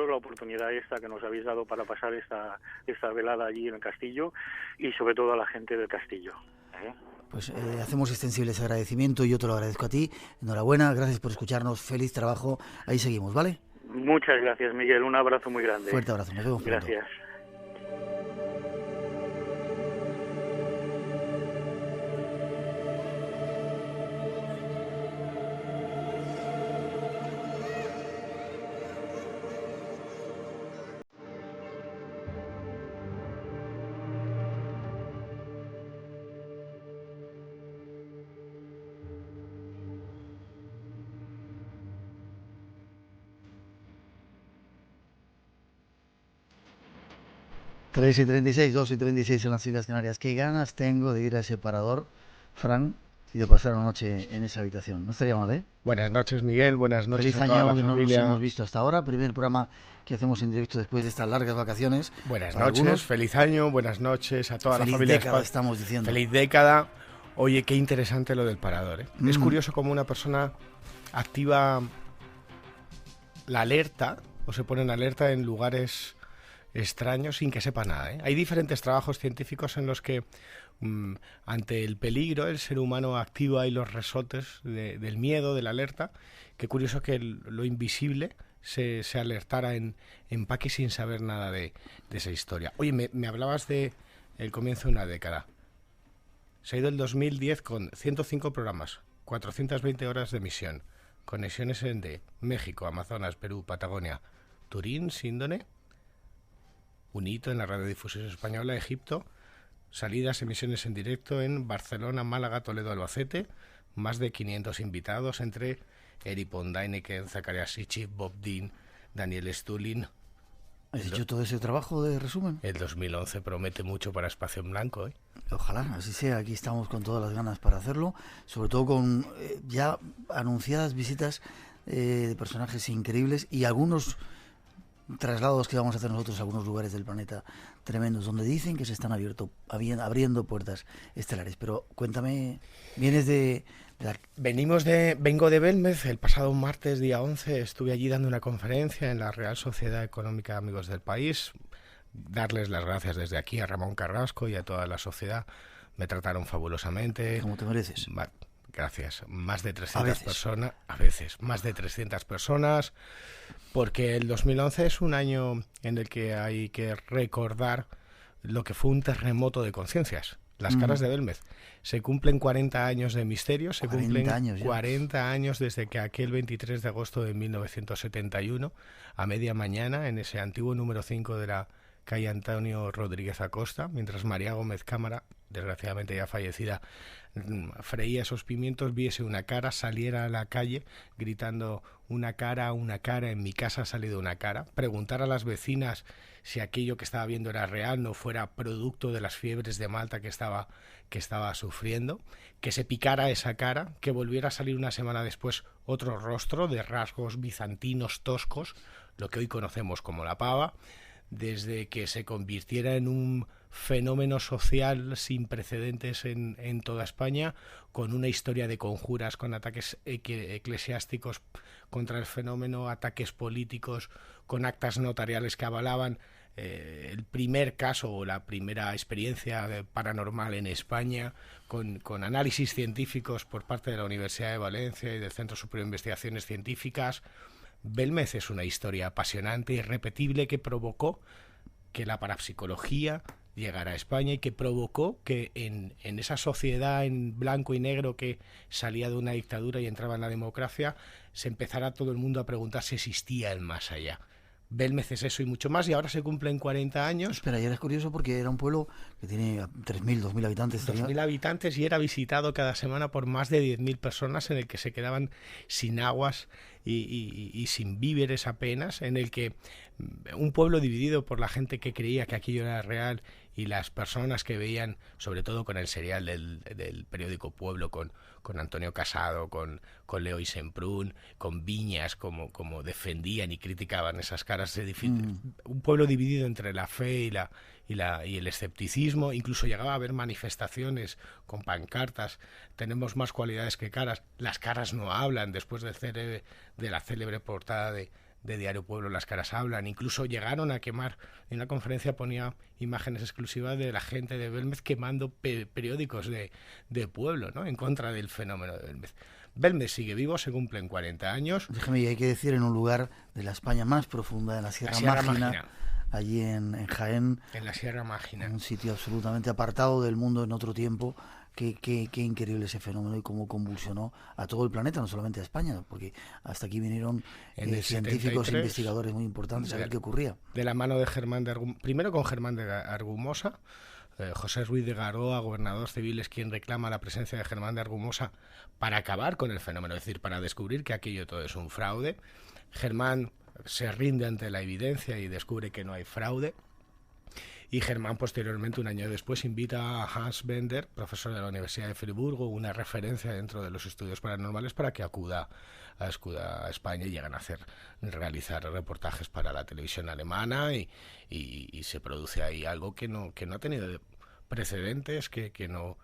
la oportunidad esta que nos habéis dado para pasar esta velada allí en el castillo y sobre todo a la gente del castillo. Pues hacemos extensible ese agradecimiento y yo te lo agradezco a ti. Enhorabuena, gracias por escucharnos, feliz trabajo. Ahí seguimos, ¿vale? Muchas gracias, Miguel. Un abrazo muy grande. Fuerte abrazo, nos vemos pronto. Gracias. Tres y 36, 2 y 36 en las Islas Canarias. Qué ganas tengo de ir a ese parador, Fran, y de pasar una noche en esa habitación. No estaría mal, ¿eh? Buenas noches, Miguel. Buenas noches Feliz a toda año, la que no nos familia. hemos visto hasta ahora. Primer programa que hacemos en directo después de estas largas vacaciones. Buenas Para noches, algunos. feliz año, buenas noches a toda Feliz la familia. década, estamos diciendo. Feliz década. Oye, qué interesante lo del parador, ¿eh? Es curioso cómo una persona activa la alerta o se pone en alerta en lugares extraños sin que sepa nada, ¿eh? Hay diferentes trabajos científicos en los que ante el peligro el ser humano activa ahí los resortes del miedo, de la alerta. Qué curioso que lo invisible se alertara en empaque sin saber nada de esa historia. Oye, me hablabas de el comienzo de una década. Se ha ido el 2010 con 105 programas, 420 horas de emisión, conexiones de México, Amazonas, Perú, Patagonia, Turín, Síndone, un hito en la radiodifusión española, Egipto, salidas, emisiones en directo en Barcelona, Málaga, Toledo, Albacete, más de 500 invitados entre Eri Pondeineken, Zacharias Sitchik, Bob Dean, Daniel Stulin. ¿Has hecho todo ese trabajo de resumen? El 2011 promete mucho para Espacio en Blanco, ¿eh? Ojalá, así sea. Aquí estamos con todas las ganas para hacerlo, sobre todo con ya anunciadas visitas de personajes increíbles y algunos traslados que vamos a hacer nosotros a algunos lugares del planeta tremendos, donde dicen que se están abriendo puertas estelares. Pero cuéntame, vienes de Vengo de Belmez. El pasado martes, día 11, estuve allí dando una conferencia en la Real Sociedad Económica de Amigos del País. Darles las gracias desde aquí a Ramón Carrasco y a toda la sociedad. Me trataron fabulosamente. Como te mereces. Gracias. Más de 300 personas. A veces, más de 300 personas. Porque el 2011 es un año en el que hay que recordar lo que fue un terremoto de conciencias. Las caras de Belmez. Se cumplen 40 años de misterio, se cumplen 40 años desde que aquel 23 de agosto de 1971, a media mañana, en ese antiguo número 5 de la calle Antonio Rodríguez Acosta, mientras María Gómez Cámara, desgraciadamente ya fallecida, freía esos pimientos, viese una cara, saliera a la calle gritando una cara, en mi casa ha salido una cara, preguntar a las vecinas si aquello que estaba viendo era real, no fuera producto de las fiebres de Malta que estaba sufriendo, que se picara esa cara, que volviera a salir una semana después otro rostro de rasgos bizantinos toscos, lo que hoy conocemos como la pava, desde que se convirtiera en un fenómeno social sin precedentes en toda España, con una historia de conjuras, con ataques eclesiásticos contra el fenómeno, ataques políticos, con actas notariales que avalaban el primer caso o la primera experiencia paranormal en España, con análisis científicos por parte de la Universidad de Valencia y del Centro Superior de Investigaciones Científicas. Belmez es una historia apasionante y irrepetible que provocó que la parapsicología llegara a España y que provocó que en esa sociedad en blanco y negro que salía de una dictadura y entraba en la democracia, se empezara todo el mundo a preguntar si existía el más allá. Belmez es eso y mucho más, y ahora se cumplen 40 años. Espera, y era curioso porque era un pueblo que tiene 3.000, 2.000 habitantes. 2.000 habitantes y era visitado cada semana por más de 10.000 personas, en el que se quedaban sin aguas y sin víveres apenas, en el que un pueblo dividido por la gente que creía que aquello era real y las personas que veían, sobre todo con el serial del periódico Pueblo, con Antonio Casado, con Leo y Semprún, con Viñas, como defendían y criticaban esas caras de un pueblo dividido entre la fe y el escepticismo. Incluso llegaba a haber manifestaciones con pancartas: tenemos más cualidades que caras, las caras no hablan. Después de la célebre portada de Diario Pueblo, las caras hablan. Incluso llegaron a quemar, en una conferencia ponía imágenes exclusivas de la gente de Belmez quemando periódicos de Pueblo, ¿no?, en contra del fenómeno de Belmez. Belmez sigue vivo, se cumplen 40 años. Déjame, hay que decir, en un lugar de la España más profunda, en la Sierra Mágina, allí en Jaén. En la Sierra Mágina. Un sitio absolutamente apartado del mundo en otro tiempo. Qué increíble ese fenómeno y cómo convulsionó a todo el planeta, no solamente a España, porque hasta aquí vinieron científicos e investigadores muy importantes a ver qué ocurría. De la mano de primero con Germán de Argumosa. José Ruiz de Garoa, gobernador civil, es quien reclama la presencia de Germán de Argumosa para acabar con el fenómeno, es decir, para descubrir que aquello todo es un fraude. Germán se rinde ante la evidencia y descubre que no hay fraude. Y Germán, posteriormente, un año después, invita a Hans Bender, profesor de la Universidad de Friburgo, una referencia dentro de los estudios paranormales, para que acuda a España y llegan a realizar reportajes para la televisión alemana, y se produce ahí algo que no ha tenido precedentes, que no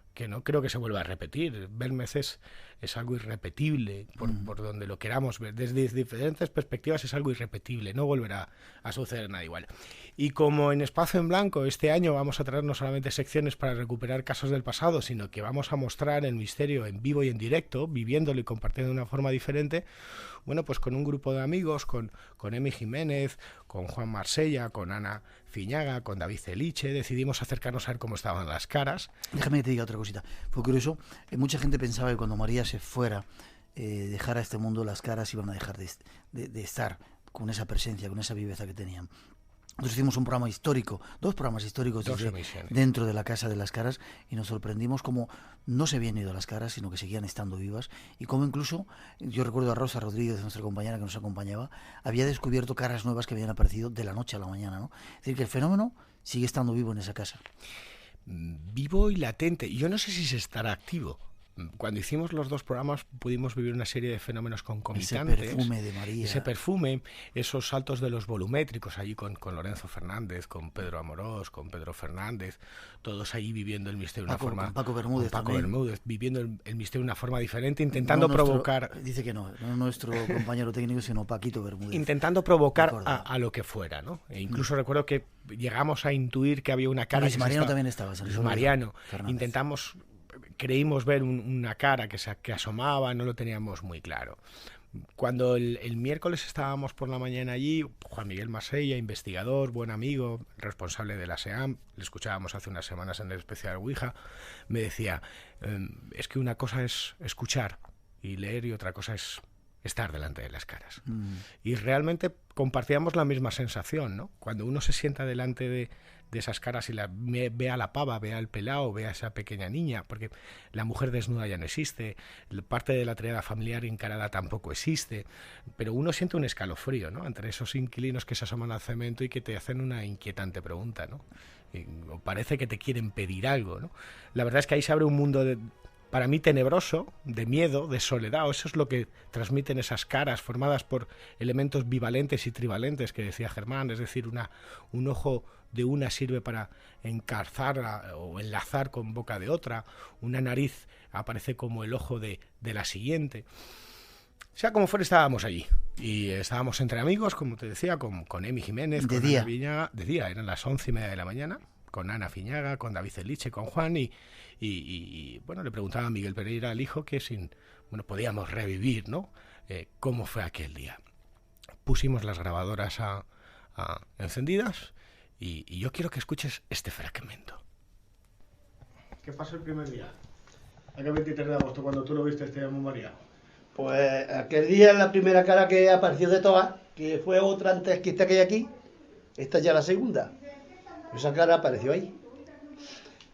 creo que se vuelva a repetir. Belmez es algo irrepetible, por donde lo queramos ver. Desde diferentes perspectivas es algo irrepetible, no volverá a suceder nada igual. Y como en Espacio en Blanco este año vamos a traer no solamente secciones para recuperar casos del pasado, sino que vamos a mostrar el misterio en vivo y en directo, viviéndolo y compartiendo de una forma diferente, bueno, pues con un grupo de amigos, con Emi Jiménez, con Juan Marsella, con Ana Fiñaga, con David Celiche, decidimos acercarnos a ver cómo estaban las caras. Déjame que te diga otra cosita. Fue curioso, mucha gente pensaba que cuando María se fuera, dejara este mundo, las caras iban a dejar de estar con esa presencia, con esa viveza que tenían. Nosotros hicimos un programa histórico, 2 programas históricos dentro de la Casa de las Caras, y nos sorprendimos cómo no se habían ido las caras, sino que seguían estando vivas, y cómo incluso, yo recuerdo a Rosa Rodríguez, nuestra compañera que nos acompañaba, había descubierto caras nuevas que habían aparecido de la noche a la mañana, ¿no? Es decir, que el fenómeno sigue estando vivo en esa casa. Vivo y latente. Yo no sé si se estará activo. Cuando hicimos los 2 programas pudimos vivir una serie de fenómenos concomitantes. Ese perfume de María. Ese perfume, esos saltos de los volumétricos allí con Lorenzo Fernández, con Pedro Amorós, con Pedro Fernández, todos allí viviendo el misterio de una forma... Con Paco Bermúdez viviendo el misterio de una forma diferente, intentando provocar... Dice que no nuestro compañero técnico, sino Paquito Bermúdez. Intentando provocar a lo que fuera, ¿no? E incluso recuerdo que llegamos a intuir que había una cara... Luis Mariano también estaba. Luis Mariano. Creímos ver una cara que asomaba, no lo teníamos muy claro. Cuando el miércoles estábamos por la mañana allí, Juan Miguel Masella, investigador, buen amigo, responsable de la SEAM, le escuchábamos hace unas semanas en el especial Ouija, me decía, es que una cosa es escuchar y leer y otra cosa es estar delante de las caras. Y realmente compartíamos la misma sensación, ¿no? Cuando uno se sienta delante de esas caras y ve a la pava, ve al pelao, ve a esa pequeña niña, porque la mujer desnuda ya no existe, parte de la triada familiar encarada tampoco existe, pero uno siente un escalofrío, ¿no?, entre esos inquilinos que se asoman al cemento y que te hacen una inquietante pregunta, ¿no? O parece que te quieren pedir algo, ¿no? La verdad es que ahí se abre un mundo para mí tenebroso, de miedo, de soledad, o eso es lo que transmiten esas caras formadas por elementos bivalentes y trivalentes que decía Germán, es decir, un ojo de una sirve para encarzar o enlazar con boca de otra, una nariz aparece como el ojo de la siguiente. Sea como fuera, estábamos allí y estábamos entre amigos, como te decía, con Emi Jiménez, con Ana Fiñaga, de día, eran las 11:30 de la mañana, con Ana Fiñaga, con David Celiche, con Juan y bueno, le preguntaba a Miguel Pereira, al hijo, que podíamos revivir, ¿no? Cómo fue aquel día. Pusimos las grabadoras encendidas y yo quiero que escuches este fragmento. ¿Qué pasó el primer día? Aquel 23 de agosto, cuando tú lo viste, llamo María. Pues aquel día la primera cara que apareció de todas, que fue otra antes que esta que hay aquí, esta ya la segunda. Esa cara apareció ahí.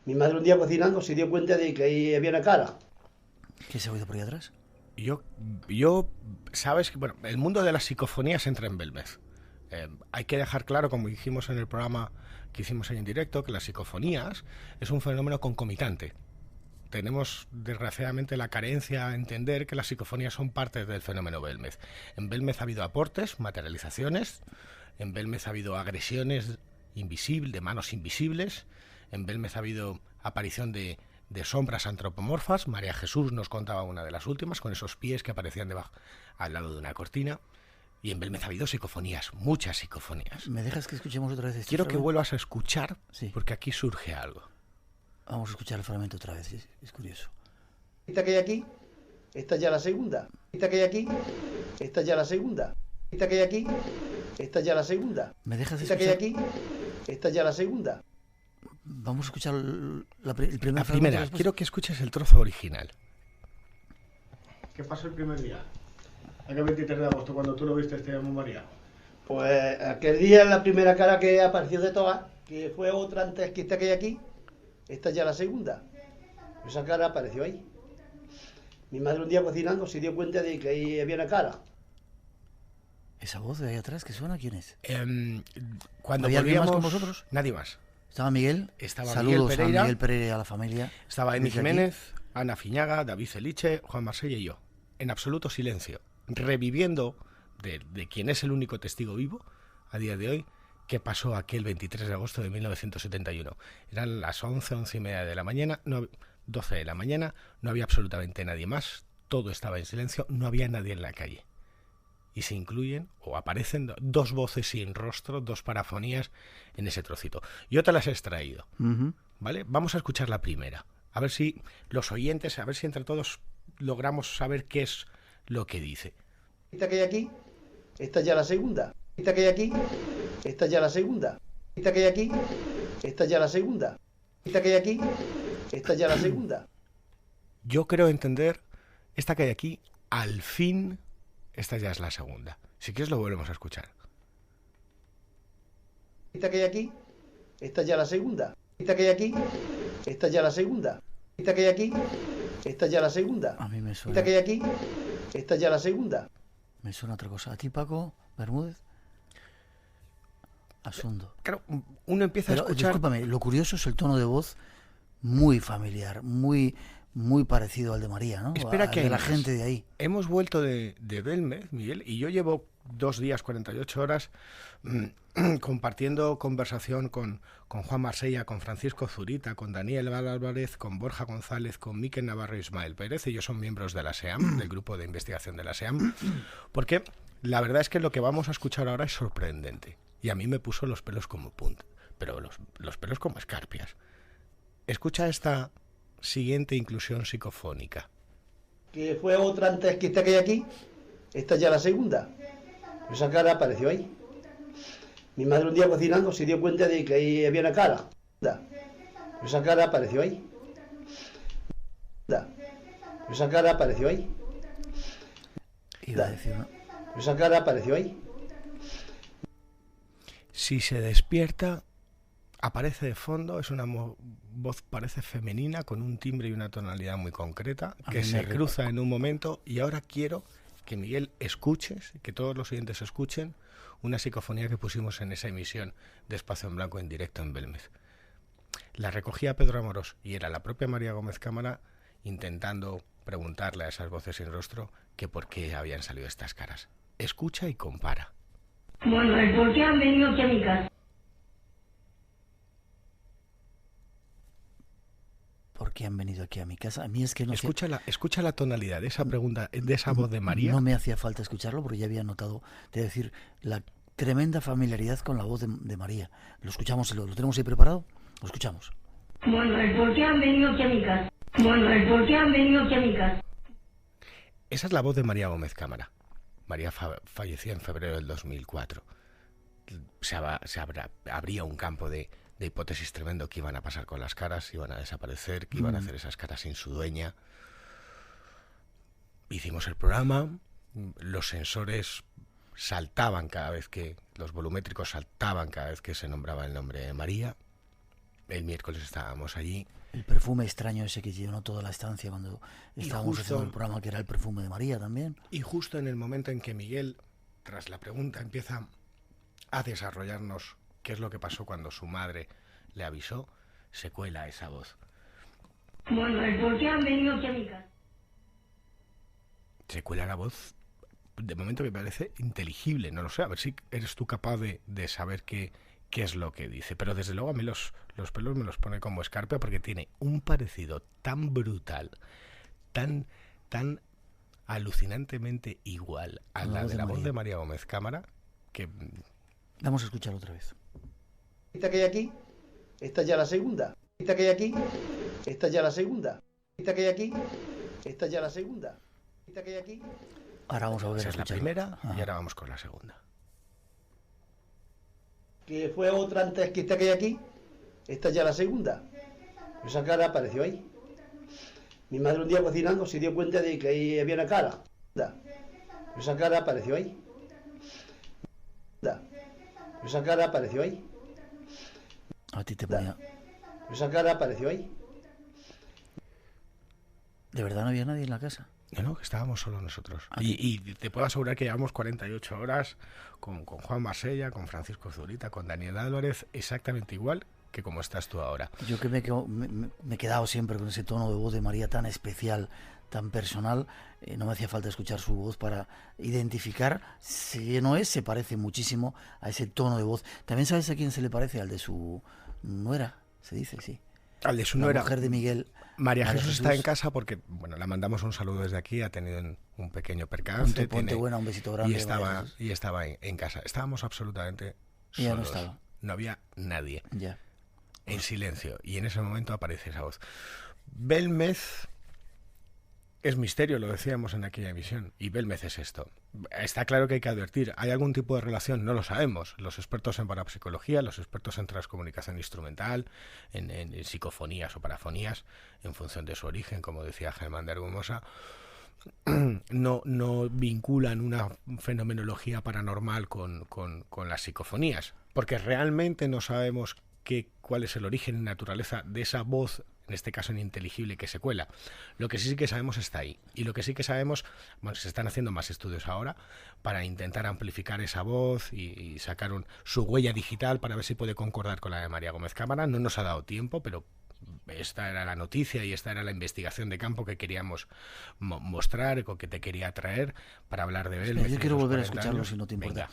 Mi madre un día cocinando se dio cuenta de que ahí había una cara. ¿Qué se ha oído por ahí atrás? Yo sabes que, bueno, el mundo de las psicofonías entra en Belmez. Hay que dejar claro, como dijimos en el programa que hicimos ahí en directo, que las psicofonías es un fenómeno concomitante. Tenemos, desgraciadamente, la carencia a entender que las psicofonías son parte del fenómeno Belmez. En Belmez ha habido aportes, materializaciones, en Belmez ha habido agresiones invisibles, de manos invisibles, en Belmez ha habido aparición de sombras antropomorfas. María Jesús nos contaba una de las últimas, con esos pies que aparecían debajo, al lado de una cortina. Y en Belmez ha habido psicofonías, muchas psicofonías. ¿Me dejas que escuchemos otra vez este Quiero fragmento? que vuelvas a escuchar, Sí. porque aquí surge algo. Vamos a escuchar el fragmento otra vez, es curioso. Esta que hay aquí, esta ya la segunda. Esta que hay aquí, esta ya la segunda. Esta que hay aquí, esta ya la segunda. ¿Me dejas Esta que hay escuchar? aquí, esta ya la segunda. Vamos a escuchar el primer La fragmento primera, después. quiero que escuches el trozo original. ¿Qué pasó el primer día? Aquel 23 de agosto, cuando tú lo viste, te llamó María. Pues aquel día la primera cara que apareció de todas, que fue otra antes que esta que hay aquí, esta ya la segunda. Esa cara apareció ahí. Mi madre un día cocinando se dio cuenta de que ahí había una cara. ¿Esa voz de ahí atrás que suena? ¿Quién es? Cuando ¿Había alguien más con volvíamos- vosotros? Nadie más. ¿Estaba Miguel? Estaba Saludos Miguel Pereira. a Miguel Pereira y a la familia. Estaba Emi Desde aquí. Jiménez, Ana Fiñaga, David Celiche, Juan Marsella y yo. En absoluto silencio. Reviviendo de quien es el único testigo vivo a día de hoy, qué pasó aquel 23 de agosto de 1971. Eran las 11 y media de la mañana, 12 de la mañana, no había absolutamente nadie más, todo estaba en silencio, no había nadie en la calle. Y se incluyen o aparecen dos voces sin rostro, dos parafonías en ese trocito. Yo te las he extraído, ¿vale? Vamos a escuchar la primera. A ver si los oyentes, a ver si entre todos logramos saber qué es lo que dice. Esta que hay aquí, esta ya la segunda. Esta que hay aquí, esta ya la segunda. Esta que hay aquí, esta ya la segunda. Esta que hay aquí, esta ya la segunda. Yo creo entender esta que hay aquí, al fin, esta ya es la segunda. Si quieres lo volvemos a escuchar. Esta que hay aquí, esta ya la segunda. Esta que hay aquí, esta ya la segunda. Esta que hay aquí, esta ya la segunda. A mí me suena. Esta que hay aquí, esta ya la segunda. Me suena otra cosa. ¿A ti, Paco Bermúdez? Asundo. Claro, uno empieza Pero, a escuchar... discúlpame, lo curioso es el tono de voz muy familiar, muy parecido al de María, ¿no? Espera, Al que de hay la más. gente de ahí. Hemos vuelto de Belmez, Miguel, y yo llevo 2 días, 48 horas compartiendo conversación con Juan Marsella, con Francisco Zurita, con Daniel Álvarez, con Borja González, con Miquel Navarro y Ismael Pérez. Ellos son miembros de la SEAM, del grupo de investigación de la SEAM, porque la verdad es que lo que vamos a escuchar ahora es sorprendente. Y a mí me puso los pelos como punta, pero los pelos como escarpias. Escucha esta siguiente inclusión psicofónica. Que fue otra antes que esta que hay aquí, esta ya la segunda. Esa cara apareció ahí. Mi madre un día cocinando se dio cuenta de que ahí había una cara. Esa cara apareció ahí. Esa cara apareció ahí. Iba a decir, ¿no? Esa cara apareció ahí. Si se despierta, aparece de fondo, es una voz, parece femenina, con un timbre y una tonalidad muy concreta, A que mí se me cruza en un momento. Y ahora quiero que Miguel escuches, que todos los oyentes escuchen, una psicofonía que pusimos en esa emisión de Espacio en Blanco en directo en Belmez. La recogía Pedro Amorós y era la propia María Gómez Cámara intentando preguntarle a esas voces sin rostro que por qué habían salido estas caras. Escucha y compara. Bueno, ¿por qué han venido aquí a mi casa? ¿Por qué han venido aquí a mi casa? A mí es que no sé. Escucha la tonalidad de esa pregunta, de esa voz de María. No me hacía falta escucharlo porque ya había notado, te voy a decir, la tremenda familiaridad con la voz de María. Lo escuchamos, lo tenemos ahí preparado. Lo escuchamos. Bueno, ¿por qué han venido aquí a mi casa? Bueno, ¿por qué han venido aquí a mi casa? Esa es la voz de María Gómez Cámara. María falleció en febrero del 2004. Habría un campo de hipótesis tremendo que iban a pasar con las caras, iban a desaparecer, que iban a hacer esas caras sin su dueña. Hicimos el programa, los sensores saltaban cada vez que, los volumétricos saltaban cada vez que se nombraba el nombre de María. El miércoles estábamos allí. El perfume extraño ese que llenó toda la estancia cuando estábamos justo, haciendo el programa, que era el perfume de María también. Y justo en el momento en que Miguel, tras la pregunta, empieza a desarrollarnos qué es lo que pasó cuando su madre le avisó, se cuela esa voz. Bueno, el por qué han venido aquí a mi casa. Se cuela la voz, de momento me parece inteligible, no lo sé, a ver si eres tú capaz de saber qué es lo que dice. Pero desde luego a mí los pelos me los pone como escarpia porque tiene un parecido tan brutal, tan alucinantemente igual a la de la voz de María Gómez Cámara, que... Vamos a escucharlo otra vez. Esta que hay aquí, esta ya la segunda. Esta que hay aquí, esta ya la segunda. Esta que hay aquí, esta ya la segunda. Esta que hay aquí. Ahora vamos a volver Esa a es la escucharlo. primera y ahora vamos con la segunda. Que fue otra antes que esta que hay aquí, esta ya la segunda. Esa cara apareció ahí. Mi madre un día cocinando se dio cuenta de que ahí había una cara. Esa cara apareció ahí. Esa cara apareció ahí. A ti te ponía... Esa cara apareció ahí. ¿De verdad no había nadie en la casa? No, que estábamos solo nosotros. Y te puedo asegurar que llevamos 48 horas con Juan Marsella, con Francisco Zurita, con Daniel Álvarez, exactamente igual que como estás tú ahora. Yo que me he quedado siempre con ese tono de voz de María tan especial, tan personal, no me hacía falta escuchar su voz para identificar si no es, se parece muchísimo a ese tono de voz. ¿También sabes a quién se le parece? Al de su nuera, se dice, sí. Al de su la nuera. mujer de Miguel. María Jesús está en casa porque, bueno, le mandamos un saludo desde aquí, ha tenido un pequeño percance. Ponte buena, un besito grande. Y estaba en casa. Estábamos absolutamente solos. Ya no estaba. No había nadie. Ya. En silencio. Y en ese momento aparece esa voz. Belmez es misterio, lo decíamos en aquella emisión. Y Belmez es esto. Está claro que hay que advertir. ¿Hay algún tipo de relación? No lo sabemos. Los expertos en parapsicología, los expertos en transcomunicación instrumental, en psicofonías o parafonías, en función de su origen, como decía Germán de Argumosa, no vinculan una fenomenología paranormal con las psicofonías. Porque realmente no sabemos cuál es el origen y naturaleza de esa voz, en este caso ininteligible, que se cuela. Lo que sí que sabemos está ahí. Y lo que sí que sabemos, bueno, se están haciendo más estudios ahora para intentar amplificar esa voz y sacar su huella digital para ver si puede concordar con la de María Gómez Cámara. No nos ha dado tiempo, pero esta era la noticia y esta era la investigación de campo que queríamos mostrar, o que te quería traer para hablar de Belmez. Yo quiero volver a escucharlo si no te importa.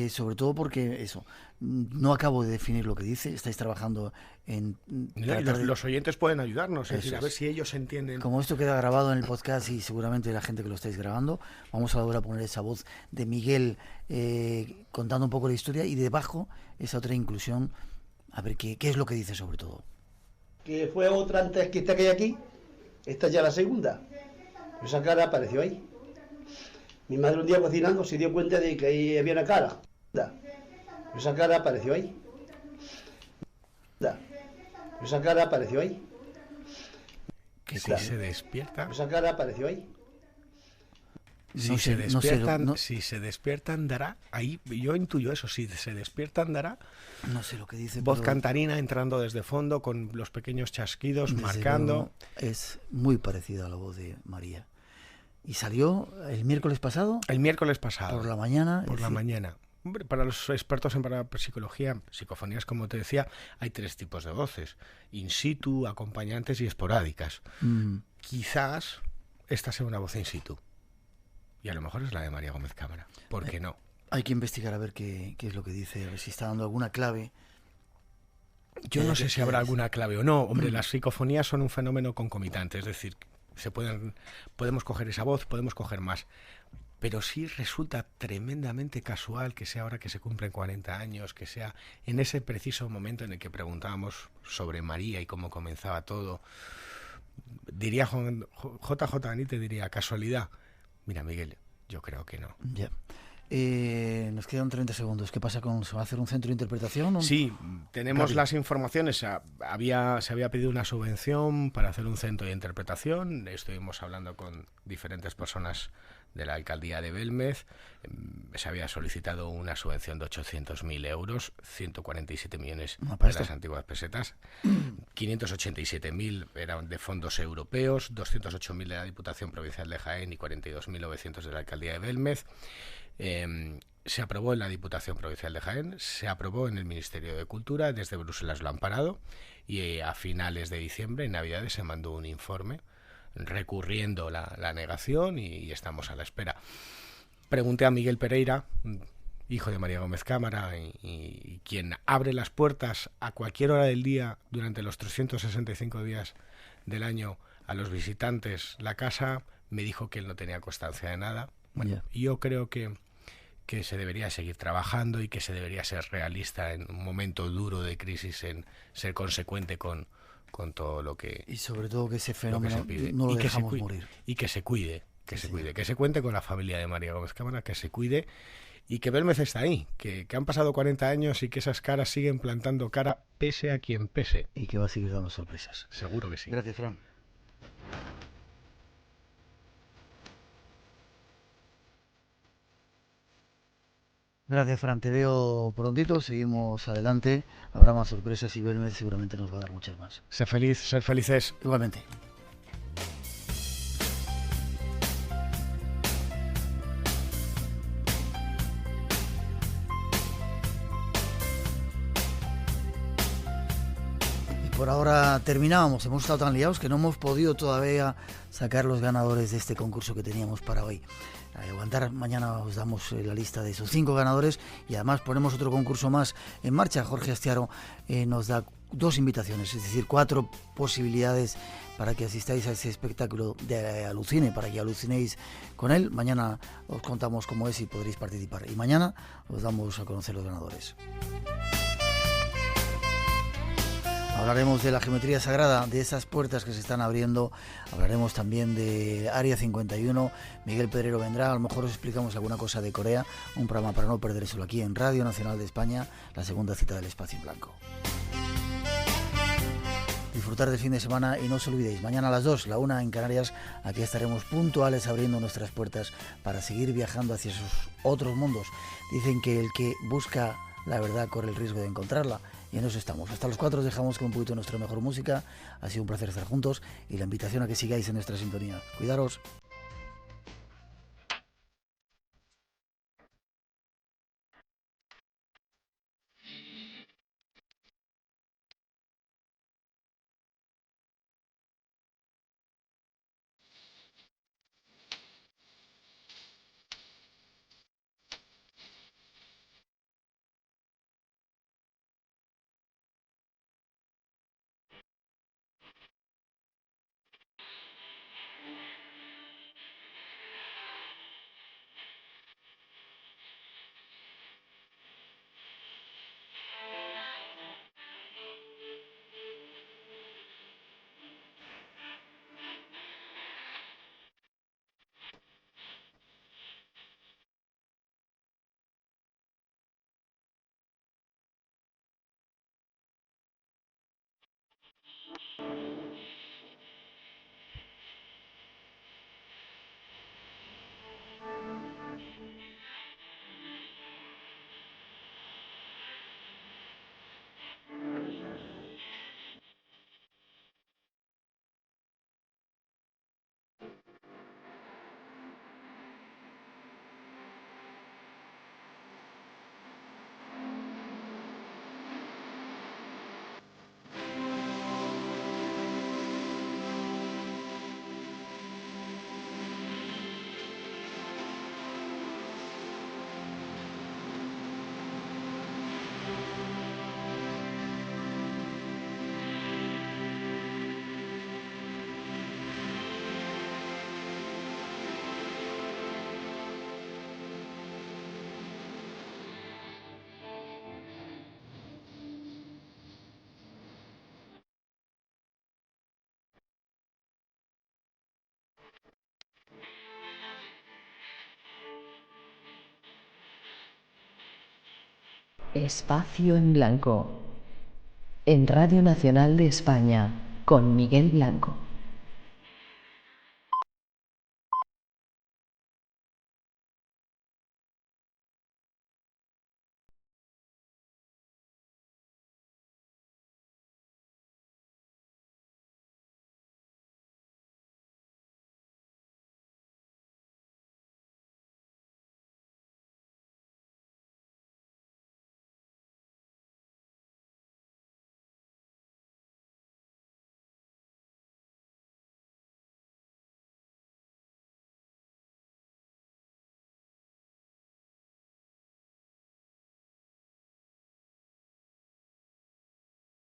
Sobre todo porque eso, no acabo de definir lo que dice. Estáis trabajando en... Los oyentes pueden ayudarnos, es decir, a ver si ellos entienden. Como esto queda grabado en el podcast y seguramente la gente que lo estáis grabando, vamos a volver a poner esa voz de Miguel contando un poco la historia y debajo esa otra inclusión, a ver qué es lo que dice sobre todo. Que fue otra antes que esta que hay aquí, esta ya la segunda. Esa cara apareció ahí. Mi madre un día cocinando se dio cuenta de que ahí había una cara. Esa cara apareció ahí. Esa cara apareció ahí. Que si se despierta. Esa cara apareció ahí. Si se despiertan dará, ahí yo intuyo eso, si se despiertan dará, no sé lo que dice, voz cantarina entrando desde fondo con los pequeños chasquidos marcando. Es muy parecida a la voz de María. Y salió el miércoles pasado. El miércoles pasado. Por la mañana. Por la mañana. Hombre, para los expertos en parapsicología, psicofonías, como te decía, hay 3 tipos de voces: in situ, acompañantes y esporádicas. Quizás esta sea una voz in situ. Y a lo mejor es la de María Gómez Cámara. ¿Por qué no? Hay que investigar a ver qué es lo que dice, a ver si está dando alguna clave. Yo no sé si habrá alguna clave o no. Hombre, las psicofonías son un fenómeno concomitante, es decir, podemos coger esa voz, podemos coger más. Pero sí resulta tremendamente casual que sea ahora que se cumplen 40 años, que sea en ese preciso momento en el que preguntábamos sobre María y cómo comenzaba todo. Diría JJ Benítez, diría casualidad. Mira, Miguel, yo creo que no. Ya. Nos quedan 30 segundos. ¿Qué pasa se va a hacer un centro de interpretación? Sí, tenemos las informaciones. Se había pedido una subvención para hacer un centro de interpretación. Estuvimos hablando con diferentes personas de la alcaldía de Belmez. Se había solicitado una subvención de 800.000 euros, 147 millones de las antiguas pesetas, 587.000 eran de fondos europeos, 208.000 de la Diputación Provincial de Jaén y 42.900 de la alcaldía de Belmez. Se aprobó en la Diputación Provincial de Jaén, se aprobó en el Ministerio de Cultura, desde Bruselas lo han parado, y a finales de diciembre, en Navidades, se mandó un informe recurriendo la negación y estamos a la espera. Pregunté a Miguel Pereira, hijo de María Gómez Cámara, y quien abre las puertas a cualquier hora del día durante los 365 días del año a los visitantes la casa, me dijo que él no tenía constancia de nada. Bueno, yo creo que se debería seguir trabajando y que se debería ser realista en un momento duro de crisis, en ser consecuente con todo lo que... Y sobre todo que ese fenómeno no lo dejamos morir. Y que se cuide, que se cuente con la familia de María Gómez Cámara, que se cuide y que Belmez está ahí, que han pasado 40 años y que esas caras siguen plantando cara pese a quien pese. Y que va a seguir dando sorpresas. Seguro que sí. Gracias, Fran. Gracias, Fran. Te veo prontito, seguimos adelante. Habrá más sorpresas y Belmez seguramente nos va a dar muchas más. Ser felices. Igualmente. Y por ahora terminábamos. Hemos estado tan liados que no hemos podido todavía sacar los ganadores de este concurso que teníamos para hoy. Aguantar, mañana os damos la lista de esos 5 ganadores y además ponemos otro concurso más en marcha. Jorge Astiaro nos da 2 invitaciones, es decir, 4 posibilidades para que asistáis a ese espectáculo de Alucine, para que alucinéis con él. Mañana os contamos cómo es y podréis participar. Y mañana os damos a conocer los ganadores. Hablaremos de la geometría sagrada, de esas puertas que se están abriendo. Hablaremos también de Área 51. Miguel Pedrero vendrá, a lo mejor os explicamos alguna cosa de Corea. Un programa para no perdérselo aquí en Radio Nacional de España, la segunda cita del Espacio en Blanco. Disfrutar del fin de semana y no os olvidéis, mañana a las 2, la 1 en Canarias, aquí estaremos puntuales abriendo nuestras puertas para seguir viajando hacia esos otros mundos. Dicen que el que busca la verdad corre el riesgo de encontrarla. Y en eso estamos. Hasta los 4 os dejamos con un poquito de nuestra mejor música. Ha sido un placer estar juntos y la invitación a que sigáis en nuestra sintonía. Cuidaros. Espacio en Blanco, en Radio Nacional de España, con Miguel Blanco.